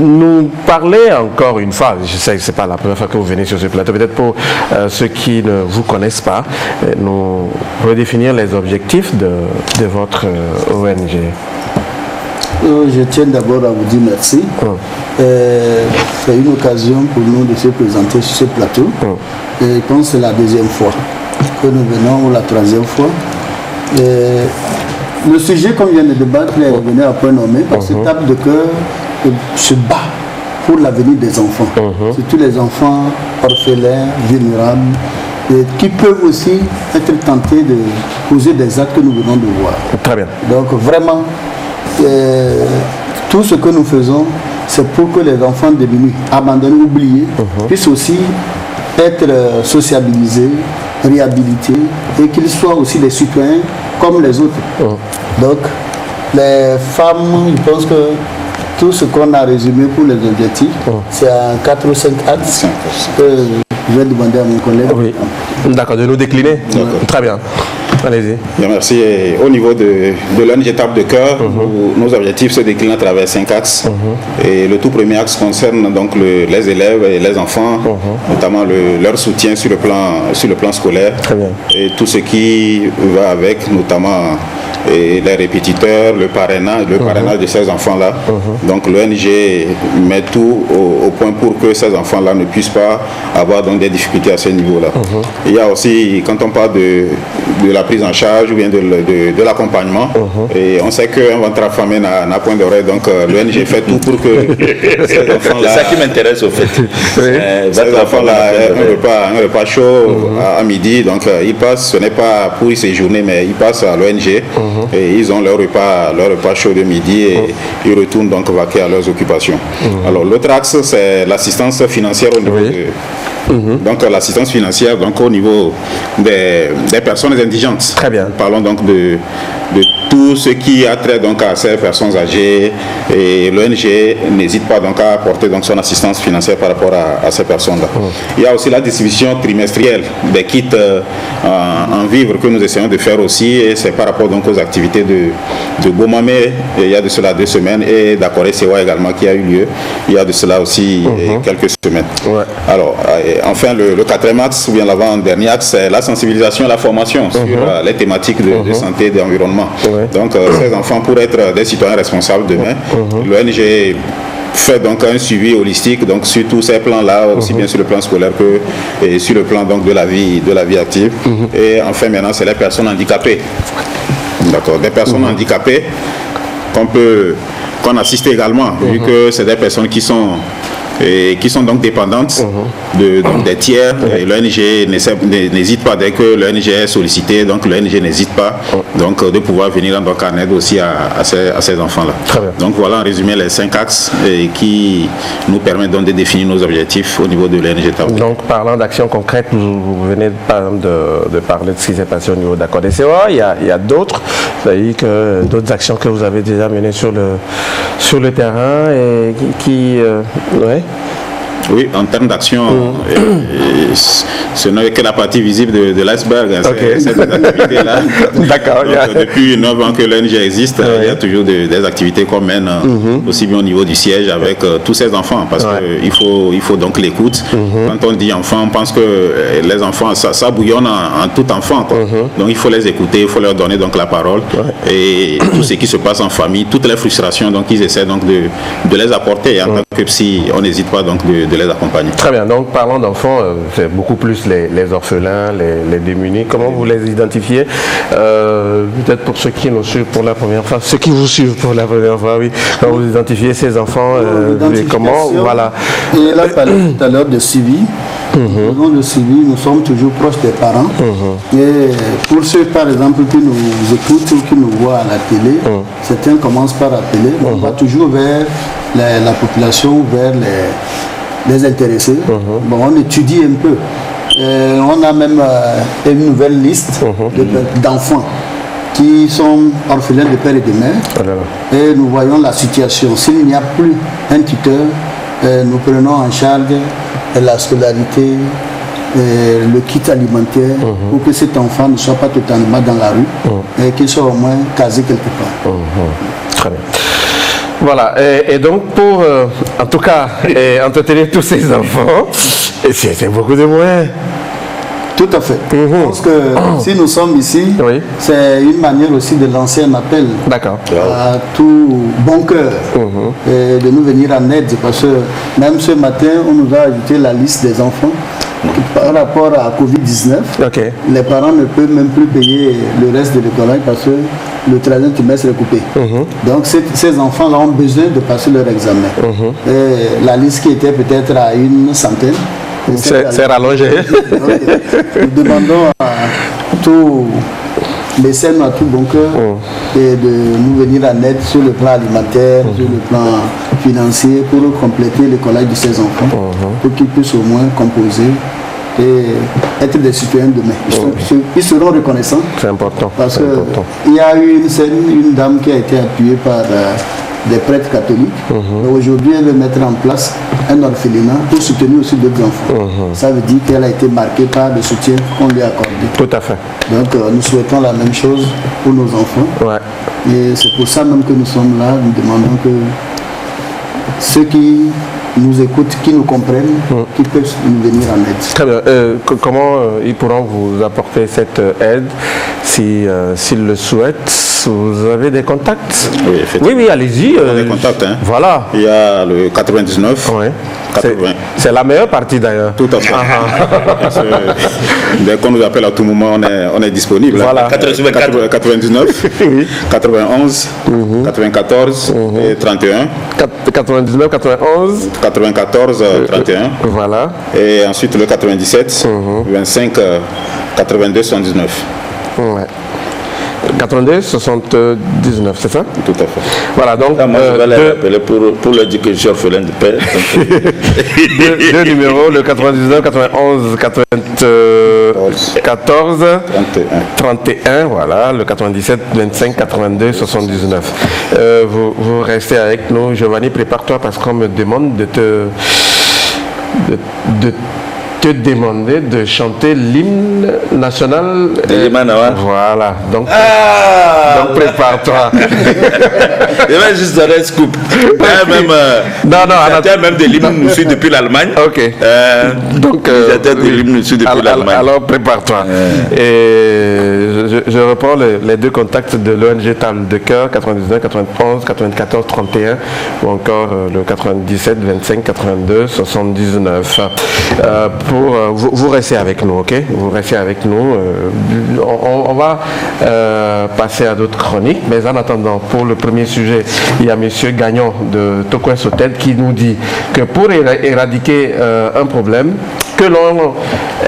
nous parler encore une fois, je sais que ce n'est pas la première fois que vous venez sur ce plateau, peut-être pour ceux qui ne vous connaissent pas, nous redéfinir les objectifs de votre ONG. Je tiens d'abord à vous dire merci. C'est une occasion pour nous de se présenter sur ce plateau. Et je pense que c'est la deuxième fois que nous venons, ou la troisième fois. Le sujet qu'on vient de débattre est revenu à point nommé, parce que Table de Cœur se bat pour l'avenir des enfants. Surtout les enfants orphelins, vulnérables, et qui peuvent aussi être tentés de poser des actes que nous venons de voir. Très bien. Donc vraiment, tout ce que nous faisons, c'est pour que les enfants devenus abandonnés, oubliés, puissent aussi être sociabilisés, réhabilités, et qu'ils soient aussi des citoyens comme les autres. Donc, les femmes, je pense que tout ce qu'on a résumé pour les objectifs, c'est en 4 ou 5 axes que je vais demander à mon collègue. Oui. D'accord, de nous décliner. Très bien. Allez-y. Bien, merci. Et au niveau de l'ONG Table de Cœur, nos objectifs se déclinent à travers 5 axes. Et le tout premier axe concerne donc les élèves et les enfants, notamment leur soutien sur le plan scolaire. Très bien. Et tout ce qui va avec, notamment les répétiteurs, le parrainage de ces enfants-là. Donc l'ONG met tout au point pour que ces enfants-là ne puissent pas avoir donc des difficultés à ce niveau-là. Il y a aussi, quand on parle de la prise en charge ou bien de l'accompagnement, et on sait qu'un ventre affamé n'a point d'oreille, donc l'ONG fait tout pour que ces enfants-là... C'est ça qui m'intéresse au fait. Ces enfants-là, un repas chaud à midi, donc ils passent, ce n'est pas pour y séjourner, mais ils passent à l'ONG et ils ont leur repas chaud de midi et ils retournent donc vaquer à leurs occupations. Alors l'autre axe, c'est l'assistance financière au niveau de... Donc l'assistance financière donc, au niveau des personnes indigentes. Très bien. Parlons donc de tout ce qui a trait donc à ces personnes âgées, et l'ONG n'hésite pas donc à apporter donc son assistance financière par rapport à ces personnes-là. Il y a aussi la distribution trimestrielle des kits en vivre que nous essayons de faire aussi, et c'est par rapport donc aux activités de Bomamé, il y a de cela 2 semaines, et d'Akoré Sewa également qui a eu lieu il y a de cela aussi quelques semaines. Alors enfin le 4e axe, ou bien l'avant-dernier axe, c'est la sensibilisation et la formation sur les thématiques de santé et d'environnement. Donc ces enfants, pour être des citoyens responsables demain, l'ONG fait donc un suivi holistique donc sur tous ces plans-là, aussi bien sur le plan scolaire que et sur le plan donc de la vie active. Et enfin maintenant, c'est les personnes handicapées. D'accord, des personnes handicapées qu'on assiste également, vu que c'est des personnes qui sont donc dépendantes donc des tiers. Et l'ONG n'hésite pas, dès que l'ONG est sollicitée, donc l'ONG n'hésite pas donc de pouvoir venir donc en aide aussi à ces enfants-là. Donc voilà en résumé les 5 axes qui nous permettent donc de définir nos objectifs au niveau de l'ONG Table. Donc parlant d'actions concrètes, vous venez par exemple de parler de ce qui s'est passé au niveau d'accord des COA. Il y a d'autres, c'est-à-dire que d'autres actions que vous avez déjà menées sur le terrain et Oui, en termes d'action, ce n'est que la partie visible de l'iceberg. Cette activité-là. D'accord. Depuis 9 ans que l'ONG existe, il y a toujours des activités qu'on mène, aussi bien au niveau du siège avec tous ces enfants, parce qu'il faut donc l'écoute. Quand on dit enfants, on pense que les enfants, ça bouillonne en tout enfant. Donc il faut les écouter, il faut leur donner donc la parole. Et tout ce qui se passe en famille, toutes les frustrations, donc ils essaient donc de les apporter. En tant que psy, on n'hésite pas donc de les accompagner. Très bien, donc parlant d'enfants, c'est beaucoup plus les orphelins, les démunis. Comment vous les identifiez? Peut-être pour ceux qui nous suivent pour la première fois, ceux qui vous suivent pour la première fois, oui. Comment vous identifiez ces enfants? Comment? Voilà. Et là, tout à l'heure de suivi. Dans le suivi, nous sommes toujours proches des parents. Et pour ceux, par exemple, qui nous écoutent ou qui nous voient à la télé, certains commencent par appeler. On va toujours vers la population, vers les intéressés. Bon, on étudie un peu. On a même une nouvelle liste d'enfants qui sont orphelins de père et de mère. Et nous voyons la situation. S'il n'y a plus un tuteur, nous prenons en charge la scolarité, le kit alimentaire, pour que cet enfant ne soit pas totalement dans la rue et qu'il soit au moins casé quelque part. Très bien. Voilà, et donc pour, en tout cas, entretenir tous ces enfants, c'est beaucoup de moyens. Tout à fait. Je pense que si nous sommes ici, c'est une manière aussi de lancer un appel à tout bon cœur et de nous venir en aide, parce que même ce matin, on nous a ajouté la liste des enfants. Par rapport à Covid-19, les parents ne peuvent même plus payer le reste de l'école parce que le 13e trimestre est coupé. Donc ces enfants-là ont besoin de passer leur examen. Et la liste qui était peut-être à une centaine, c'est rallongé. Nous demandons à mécènes à tout bon cœur et de nous venir en aide sur le plan alimentaire, sur le plan financier pour compléter le collège de ces enfants, pour qu'ils puissent au moins composer et être des citoyens demain. Ils seront reconnaissants. C'est important. Parce qu'il y a eu une dame qui a été appuyée par des prêtres catholiques. Aujourd'hui, elle veut mettre en place un orphelinat pour soutenir aussi d'autres enfants. Ça veut dire qu'elle a été marquée par le soutien qu'on lui a accordé. Tout à fait. Donc nous souhaitons la même chose pour nos enfants. Ouais. Et c'est pour ça même que nous sommes là. Nous demandons que ceux qui nous écoutent, qui nous comprennent, qui peuvent nous venir en aide. Très bien. Comment ils pourront vous apporter cette aide s'ils le souhaitent? Vous avez des contacts? Oui, effectivement. Oui, allez-y. Des contacts, hein. Voilà. Il y a le 99. Ouais. 80. C'est la meilleure partie d'ailleurs. Tout à fait. Dès qu'on nous appelle à tout moment, on est disponible. Voilà. 99, Oui. 91, 94 et 31. 99, 91. 94, 31. Voilà. Et ensuite le 97, 25, 82, 79. Ouais. 82, 79, c'est ça? Tout à fait. Voilà, donc Moi, je vais les rappeler pour leur dire que je suis orphelin de père. deux numéros, le 99, 91, 94, 31, voilà, le 97, 25, 82, 79. Vous restez avec nous. Giovanni, prépare-toi parce qu'on me demande de te demander de chanter l'hymne national. Voilà, donc prépare-toi. Je vais juste donner un scoop. J'étais même de l'hymne nous suit depuis l'Allemagne. Ok. Donc, j'étais de l'hymne nous suit depuis l'Allemagne. Alors prépare-toi. Et je reprends les deux contacts de l'ONG Table de Cœur, 99, 91, 94, 31, ou encore le 97, 25, 82, 79. Vous restez avec nous, ok? Vous restez avec nous. On va passer à d'autres chroniques, mais en attendant, pour le premier sujet, il y a M. Gagnon de Tokwen Soted qui nous dit que pour éradiquer un problème, que l'on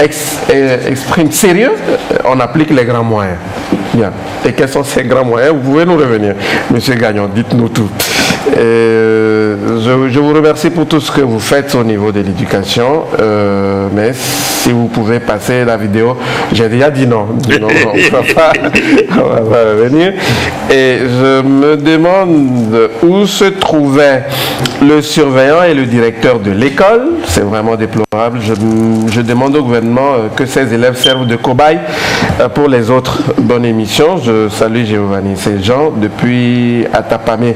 exprime sérieux, on applique les grands moyens. Bien. Et quels sont ces grands moyens? Vous pouvez nous revenir. Monsieur Gagnon, dites-nous tout. Je vous remercie pour tout ce que vous faites au niveau de l'éducation, mais si vous pouvez passer la vidéo, j'ai déjà dit non, on va revenir. Et je me demande où se trouvaient le surveillant et le directeur de l'école. C'est vraiment déplorable. Je demande au gouvernement que ces élèves servent de cobayes pour les autres. Bonne émission. Je salue Giovanni Jean depuis Atapamé.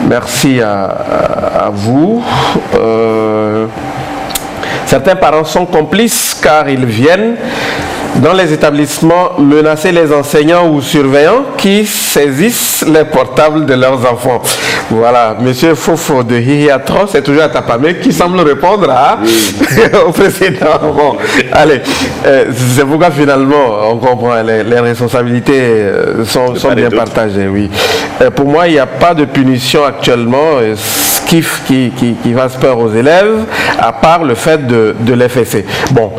Merci à vous. Certains parents sont complices car ils viennent dans les établissements menacer les enseignants ou surveillants qui saisissent les portables de leurs enfants. Voilà, monsieur Fofo de Hihiatro, c'est toujours à Tapamé qui semble répondre au précédent. Bon, allez, c'est pourquoi finalement on comprend, les responsabilités sont bien partagées, oui. Pour moi, il n'y a pas de punition actuellement qui fasse peur aux élèves, à part le fait de les fesser. Bon,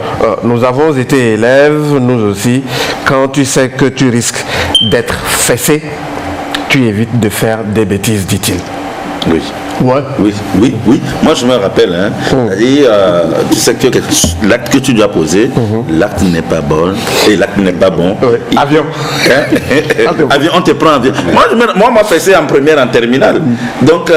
nous avons été élèves, nous aussi. Quand tu sais que tu risques d'être fessé, tu évites de faire des bêtises, dit-il. Oui. Ouais. Oui. Moi, je me rappelle, tu sais que l'acte que tu dois poser, l'acte n'est pas bon et l'acte n'est pas bon. Oui. Avion. Avion, on te prend avion. Moi, on m'a fessé en première, en terminale. Donc,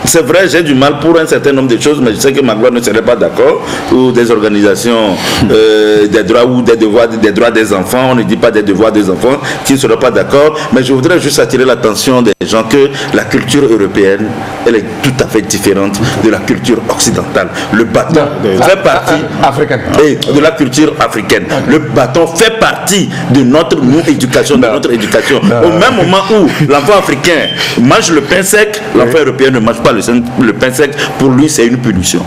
c'est vrai, j'ai du mal pour un certain nombre de choses, mais je sais que ma gloire ne serait pas d'accord, ou des organisations des droits ou des devoirs des droits des enfants, on ne dit pas des devoirs des enfants, qui ne seraient pas d'accord, mais je voudrais juste attirer l'attention des gens que la culture européenne, elle est tout à fait différente de la culture occidentale. Le bâton fait partie de la culture africaine. Le bâton fait partie de notre éducation, de notre éducation. Au même moment où l'enfant africain mange le pain sec, l'enfant européen ne mange pas le pain sec, pour lui c'est une punition.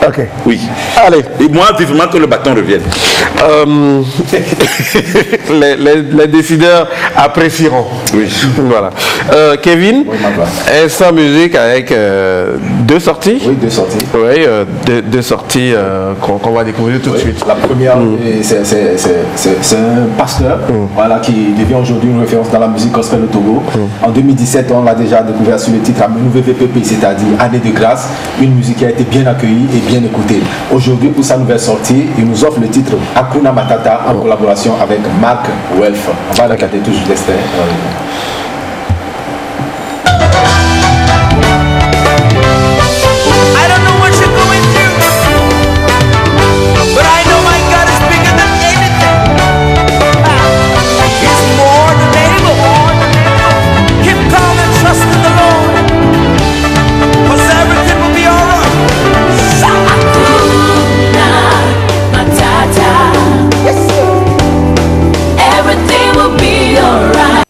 Ok. Oui. Allez. Et moi, vivement que le bâton revienne. Les décideurs apprécieront. Oui. Voilà. Kevin, Oui, ma place. Instant Musique avec 2 sorties. Oui, 2 sorties. Oui, deux sorties qu'on va découvrir tout de Oui, suite. la première, c'est un pasteur voilà, qui devient aujourd'hui une référence dans la musique gospel au Togo. En 2017, on l'a déjà découvert sur le titre Amenouveau VPP, c'est-à-dire Année de grâce, une musique qui a été bien accueillie et bien écoutée. Aujourd'hui, pour sa nouvelle sortie, il nous offre le titre Hakuna Matata en collaboration avec Mark Welf. On va regarder toujours l'extrait. I don't know what you're going through, but I know my God is bigger than anything. He's more than able. Keep calm and trust in the Lord, 'cause everything will be alright. Hakuna Matata. Yes, sir. Everything will be alright.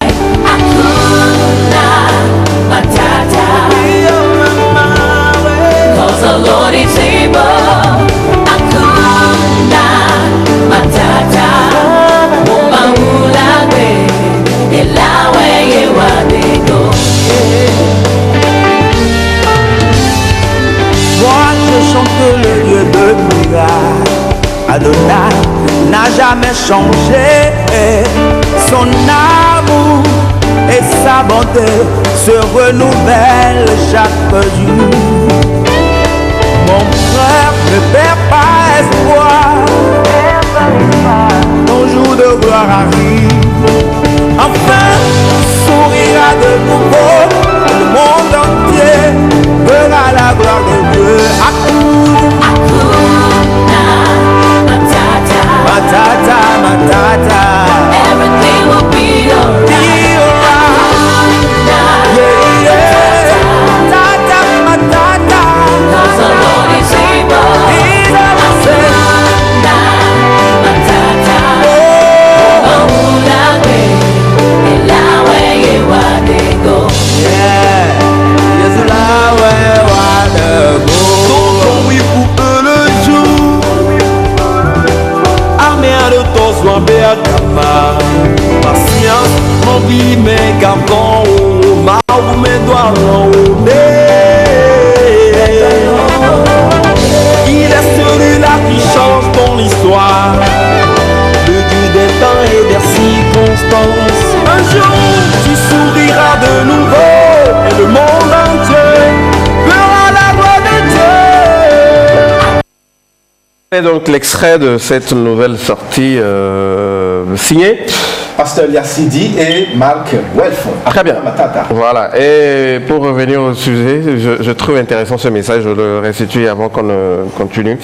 Hakuna Matata. Cause the Lord is able. Hakuna Matata. Mumbaulawe. Elawe yewadego. Moi je chante le Dieu de miracle. Adonai n'a jamais changé. Son amour et sa bonté se renouvellent chaque jour. Mon frère, ne perds pas espoir. Ton jour de gloire arrive. Enfin, sourira de nouveau. Le monde entier verra la gloire de Dieu. Hakuna Matata. Matata, matata. Everything will be alright. Be alright. Yeah, yeah. Matata, matata. Cause the Lord is able. He's everything. Matata. Mumbaulawe. Elawe yewadego. Yeah. Yes, là, ouais, ouais, tonton, oui, pour eux le jour. Armée de ton soin, Béakama. Patience, mon vie, mes cartons, ma ou mes doigts en haut. Il est celui-là qui change ton histoire. Le Dieu des temps et des circonstances. Un jour, tu souriras de nouveau et le monde entier verra la gloire de Dieu. Et donc l'extrait de cette nouvelle sortie signée. Pasteur Yassidi et Mark Welf. Très bien. Hakuna Matata. Voilà. Et pour revenir au sujet, je trouve intéressant ce message, je le restitue avant qu'on continue.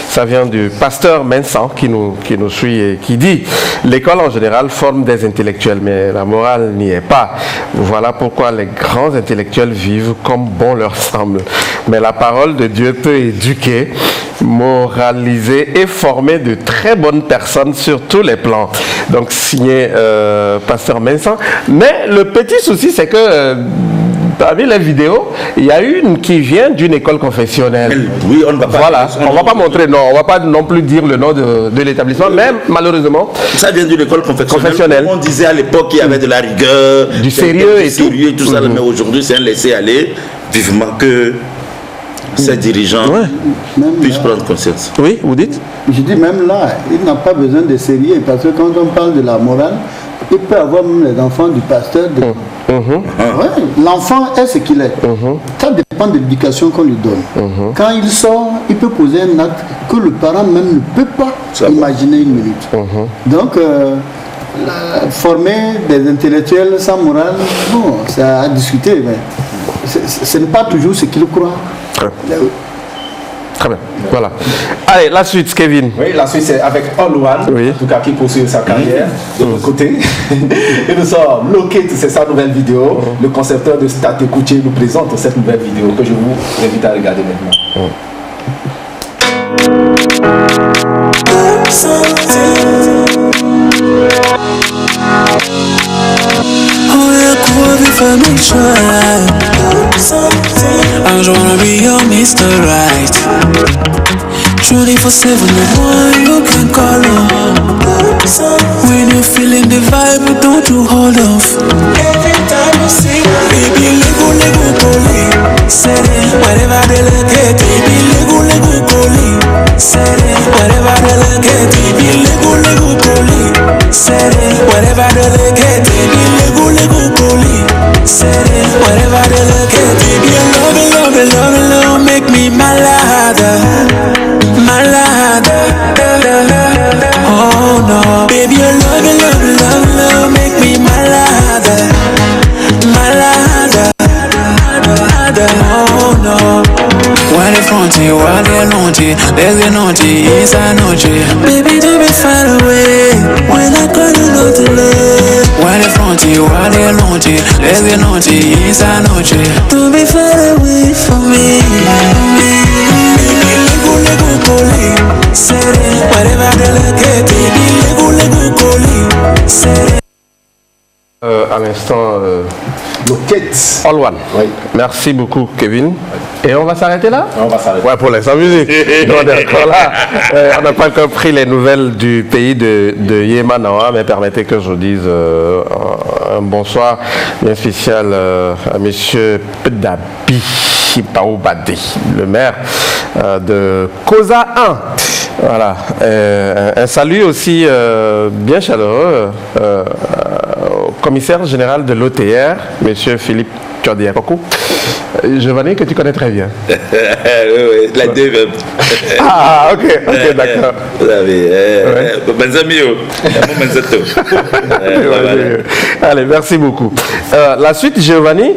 Ça vient du pasteur Vincent qui nous suit et qui dit « L'école en général forme des intellectuels, mais la morale n'y est pas. Voilà pourquoi les grands intellectuels vivent comme bon leur semble. Mais la parole de Dieu peut éduquer, moraliser et former de très bonnes personnes sur tous les plans. » Donc signé pasteur Vincent. Mais le petit souci, c'est que parmi les vidéos, il y a une qui vient d'une école confessionnelle. Oui, on ne va pas. Voilà, on ne va pas montrer, non, on ne va pas non plus dire le nom de l'établissement, même malheureusement. Ça vient d'une école confessionnelle. On disait à l'époque qu'il y avait de la rigueur, du sérieux et tout ça, mais aujourd'hui c'est un laisser-aller. Vivement que ces dirigeants puissent prendre conscience. Oui, vous dites? Je dis même là, il n'a pas besoin de sérieux parce que quand on parle de la morale, il peut avoir même les enfants du pasteur. Ouais, l'enfant est ce qu'il est. Ça dépend de l'éducation qu'on lui donne. Quand il sort, il peut poser un acte que le parent même ne peut pas imaginer une minute. Donc, former des intellectuels sans morale, bon, c'est à discuter, mais ce n'est pas toujours ce qu'ils croient. Très bien, voilà. Allez, la suite, Kevin. Oui, la suite c'est avec Oluwan, Oui. en tout cas qui poursuit sa carrière de l'autre côté. Et nous sommes bloqués, c'est sa nouvelle vidéo. Le concepteur de State Kouché nous présente cette nouvelle vidéo que je vous invite à regarder maintenant. I just wanna be your Mr. Right. 24/7, the one you can call on. When you're feeling the vibe, don't you hold off. Every time you sing, baby, lego coli. Say it, whatever they look at. Baby, lego coli. Say it, whatever they look at. Baby, lego coli. Say it, whatever they look at. Baby, lego coli. Say it, whatever they look at. Baby, love, make me malada. Oh no, baby, your love, make me malada. Oh no. While they fronty, while they naughty, there's a naughty, it's a naughty. Baby, don't be far away when I call you not to late. While they fronty, while they naughty, there's a naughty, it's a naughty. Don't be far away from me. Lego coli. Say it, whatever they look at. Baby, lego coli. Say it. À l'instant, Loquette. All One. Oui. Merci beaucoup, Kevin. Et on va s'arrêter là? On va s'arrêter. Ouais, pour l'instant, musique. On est encore là. On n'a pas encore pris les nouvelles du pays de Yemanawa, mais permettez que je dise un bonsoir bien spécial à monsieur Pedabi Paoubade, le maire de Kosa 1. Voilà. Un salut aussi bien chaleureux au commissaire général de l'OTR, monsieur Philippe Tchordiakokou. Giovanni, que tu connais très bien. Oui, la deux. Ah, ok, d'accord. Vous savez, Allez, merci beaucoup. La suite, Giovanni,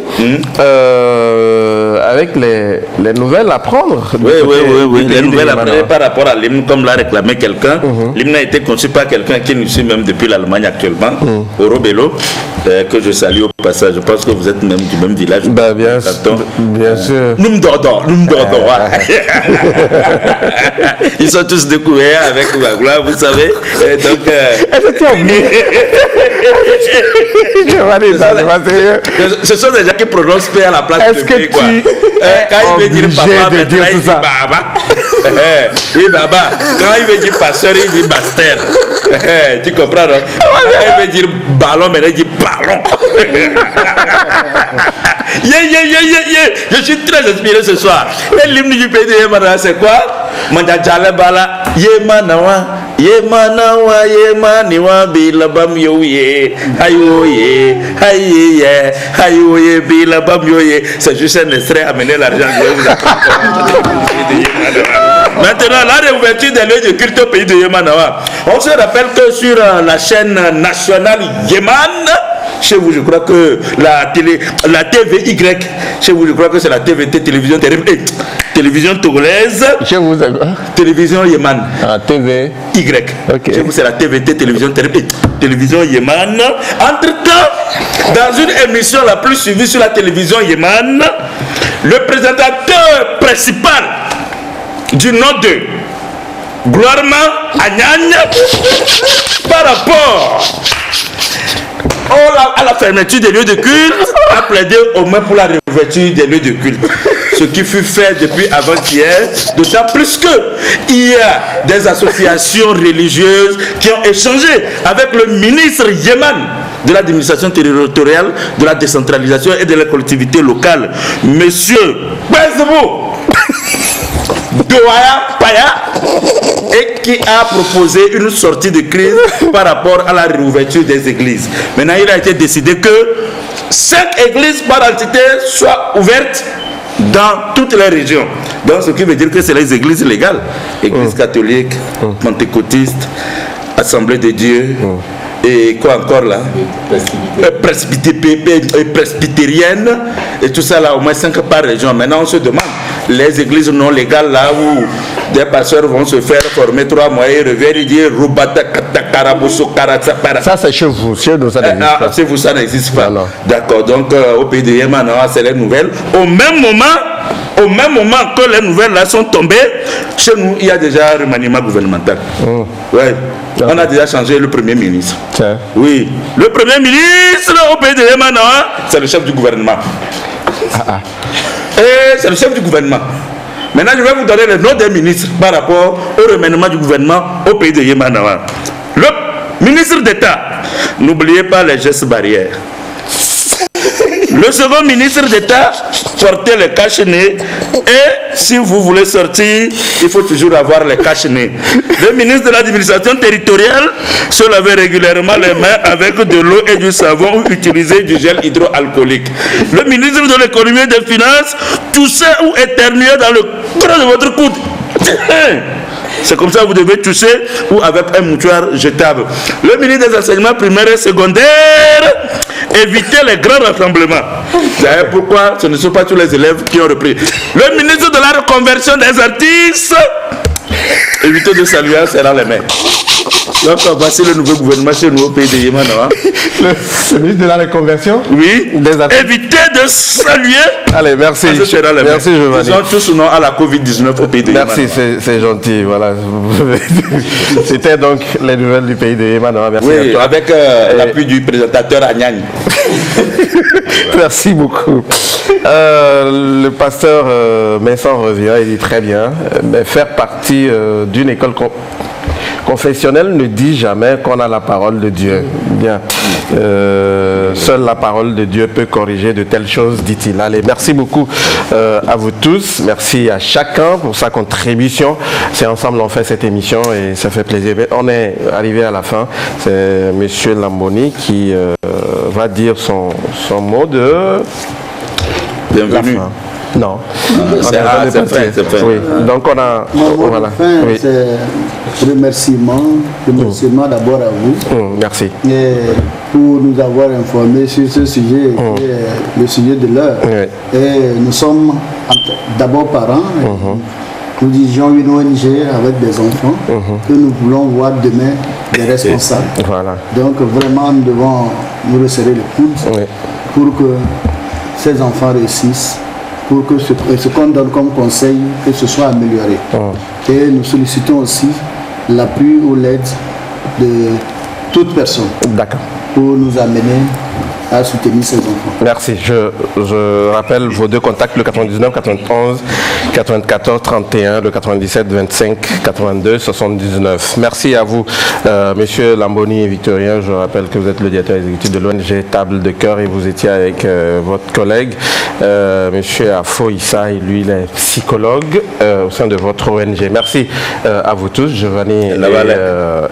avec les nouvelles à prendre. Oui, les nouvelles à prendre par rapport à l'hymne, comme l'a réclamé quelqu'un. L'hymne a été conçu par quelqu'un qui nous suit même depuis l'Allemagne actuellement, au Robello, que je salue au passage. Je pense que vous êtes même du même village. Bah, bien sûr. Nous m'dordons. Ils sont tous découverts avec Ouagla, vous savez. Et donc, ce sont des gens qui prononcent P à la place de P. Quand il veut dire papa, il dit baba. Oui, baba. Quand il veut dire pasteur, il dit master. Tu comprends, non? Quand il veut dire ballon, mais il dit ballon. Je suis très inspiré ce soir. Et l'hymne du pays de Yemanawa, c'est quoi? Mandjale bala Yemanawa, Yemanawa, Yemaniwa bilabam yoye, ayoye, ayoye, ayoye bilabam yoye. C'est juste un extrait, amener l'argent. Maintenant, la réouverture des lieux de culte au pays de Yemanawa. On se rappelle que sur la chaîne nationale Yeman, chez vous, je crois que la TVY, chez vous, je crois que c'est la TVT, télévision togolaise. Chez vous, c'est quoi? Télévision Yeman. Ah, TV. Y. Okay. Chez vous, c'est la TVT, télévision Yeman. Entre-temps, dans une émission la plus suivie sur la télévision Yeman, le présentateur principal du nom de Gloirement Agnane, par rapport à la fermeture des lieux de culte, a plaidé au moins pour la réouverture des lieux de culte. Ce qui fut fait depuis avant-hier, d'autant plus qu'il y a des associations religieuses qui ont échangé avec le ministre Yeman de l'administration territoriale, de la décentralisation et de la collectivité locale, monsieur Bezebo Douaya Paya, et qui a proposé une sortie de crise par rapport à la réouverture des églises. Maintenant, il a été décidé que 5 églises par entité soient ouvertes dans toutes les régions. Donc, ce qui veut dire que c'est les églises légales. Église catholique, pentecôtiste, Assemblée de Dieu, et quoi encore là, presbytérienne, et tout ça là, au moins 5 par région. Maintenant, on se demande, les églises non légales là où des pasteurs vont se faire former 3 mois et reviennent et dire Rubata Karaboso Karatsapara. Ça c'est chez vous, chez nous ça n'existe pas. Chez vous ça n'existe pas. D'accord, donc au pays de Yémen, c'est les nouvelles. Au même moment que les nouvelles là sont tombées, chez nous il y a déjà un remaniement gouvernemental. Ouais. On a déjà changé le premier ministre. Oui, le premier ministre au pays de Yémen, c'est le chef du gouvernement. Et c'est le chef du gouvernement. Maintenant, je vais vous donner les noms des ministres par rapport au remaniement du gouvernement au pays de Yemanawa. Le ministre d'État, n'oubliez pas les gestes barrières. Le second ministre d'État, portez le cache-nez. Et si vous voulez sortir, il faut toujours avoir les cache-nez. Le ministre de l'administration territoriale, se laver régulièrement les mains avec de l'eau et du savon ou utiliser du gel hydroalcoolique. Le ministre de l'économie et des finances, tousser ou éternuer dans le creux de votre coude. C'est comme ça que vous devez toucher ou avec un mouchoir jetable. Le ministre des enseignements primaires et secondaires, évitez les grands rassemblements. Vous savez pourquoi ce ne sont pas tous les élèves qui ont repris. Le ministre de la reconversion des artistes, évitez de saluer en serrant les mains. Donc voici le nouveau gouvernement chez nous au pays de Yemanawa. Le ministre de la reconversion? Oui. Évitez de saluer. Allez, merci. Merci, Giovanni. Ils ont tous nom à la Covid-19 au pays de Yemanawa. Merci, c'est gentil. Voilà. C'était donc les nouvelles du pays de Yemanawa. Merci oui, à toi. Avec l'appui du présentateur Agnani. Merci beaucoup. Le pasteur Vincent revient, il dit très bien, mais faire partie d'une école confessionnelle ne dit jamais qu'on a la parole de Dieu. Bien. Seule la parole de Dieu peut corriger de telles choses, dit-il. Allez, merci beaucoup à vous tous. Merci à chacun pour sa contribution. C'est ensemble on fait cette émission et ça fait plaisir. On est arrivé à la fin. C'est M. Lamboni qui va dire son mot de... Bienvenue. Non. C'est fait. Oui. Donc on a... Voilà. Oui. C'est remerciement d'abord à vous. Merci. Et pour nous avoir informés sur ce sujet, qui est le sujet de l'heure. Oui. Et nous sommes d'abord parents. Nous dirigeons une ONG avec des enfants que nous voulons voir demain des responsables. Voilà. Donc vraiment nous devons nous resserrer les coudes pour que ces enfants réussissent, pour que ce qu'on donne comme conseil, que ce soit amélioré. Et nous sollicitons aussi l'appui ou l'aide de toute personne pour nous amener à soutenir ces enfants. Merci. Je rappelle vos deux contacts, le 99 91 94 31, le 97 25 82 79. Merci à vous, Monsieur Lamboni et Victorien. Je rappelle que vous êtes le directeur exécutif de l'ONG Table de Cœur et vous étiez avec votre collègue, Monsieur Afo Issa, et lui, il est psychologue au sein de votre ONG. Merci à vous tous, Giovanni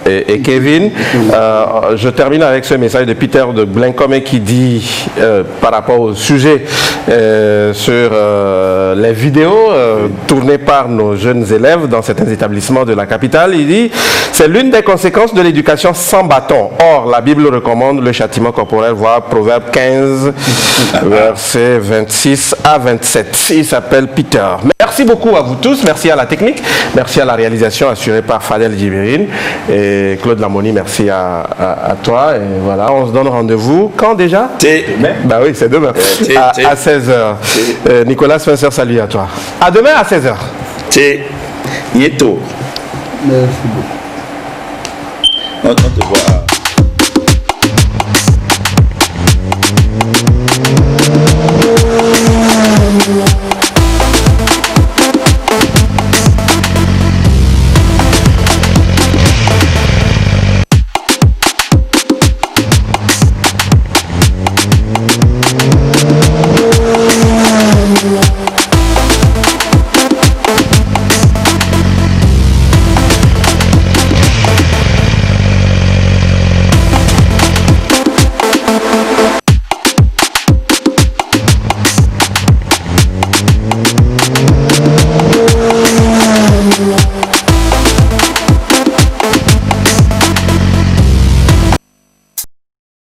et Kevin. Je termine avec ce message de Peter de Blancomé qui dit par rapport au sujet sur les vidéos tournées par nos jeunes élèves dans certains établissements de la capitale, il dit c'est l'une des conséquences de l'éducation sans bâton. Or, la Bible recommande le châtiment corporel, voire Proverbe 15, versets 26 à 27. Il s'appelle Peter. Merci beaucoup à vous tous, merci à la technique, merci à la réalisation assurée par Fadel Djibirine et Claude Lamboni, merci à toi. Et voilà, on se donne rendez-vous quand déjà? Demain. Bah oui, c'est demain. À 16h. Nicolas Spencer, salut à toi. À demain à 16h. Yeto. Merci beaucoup. On te voit.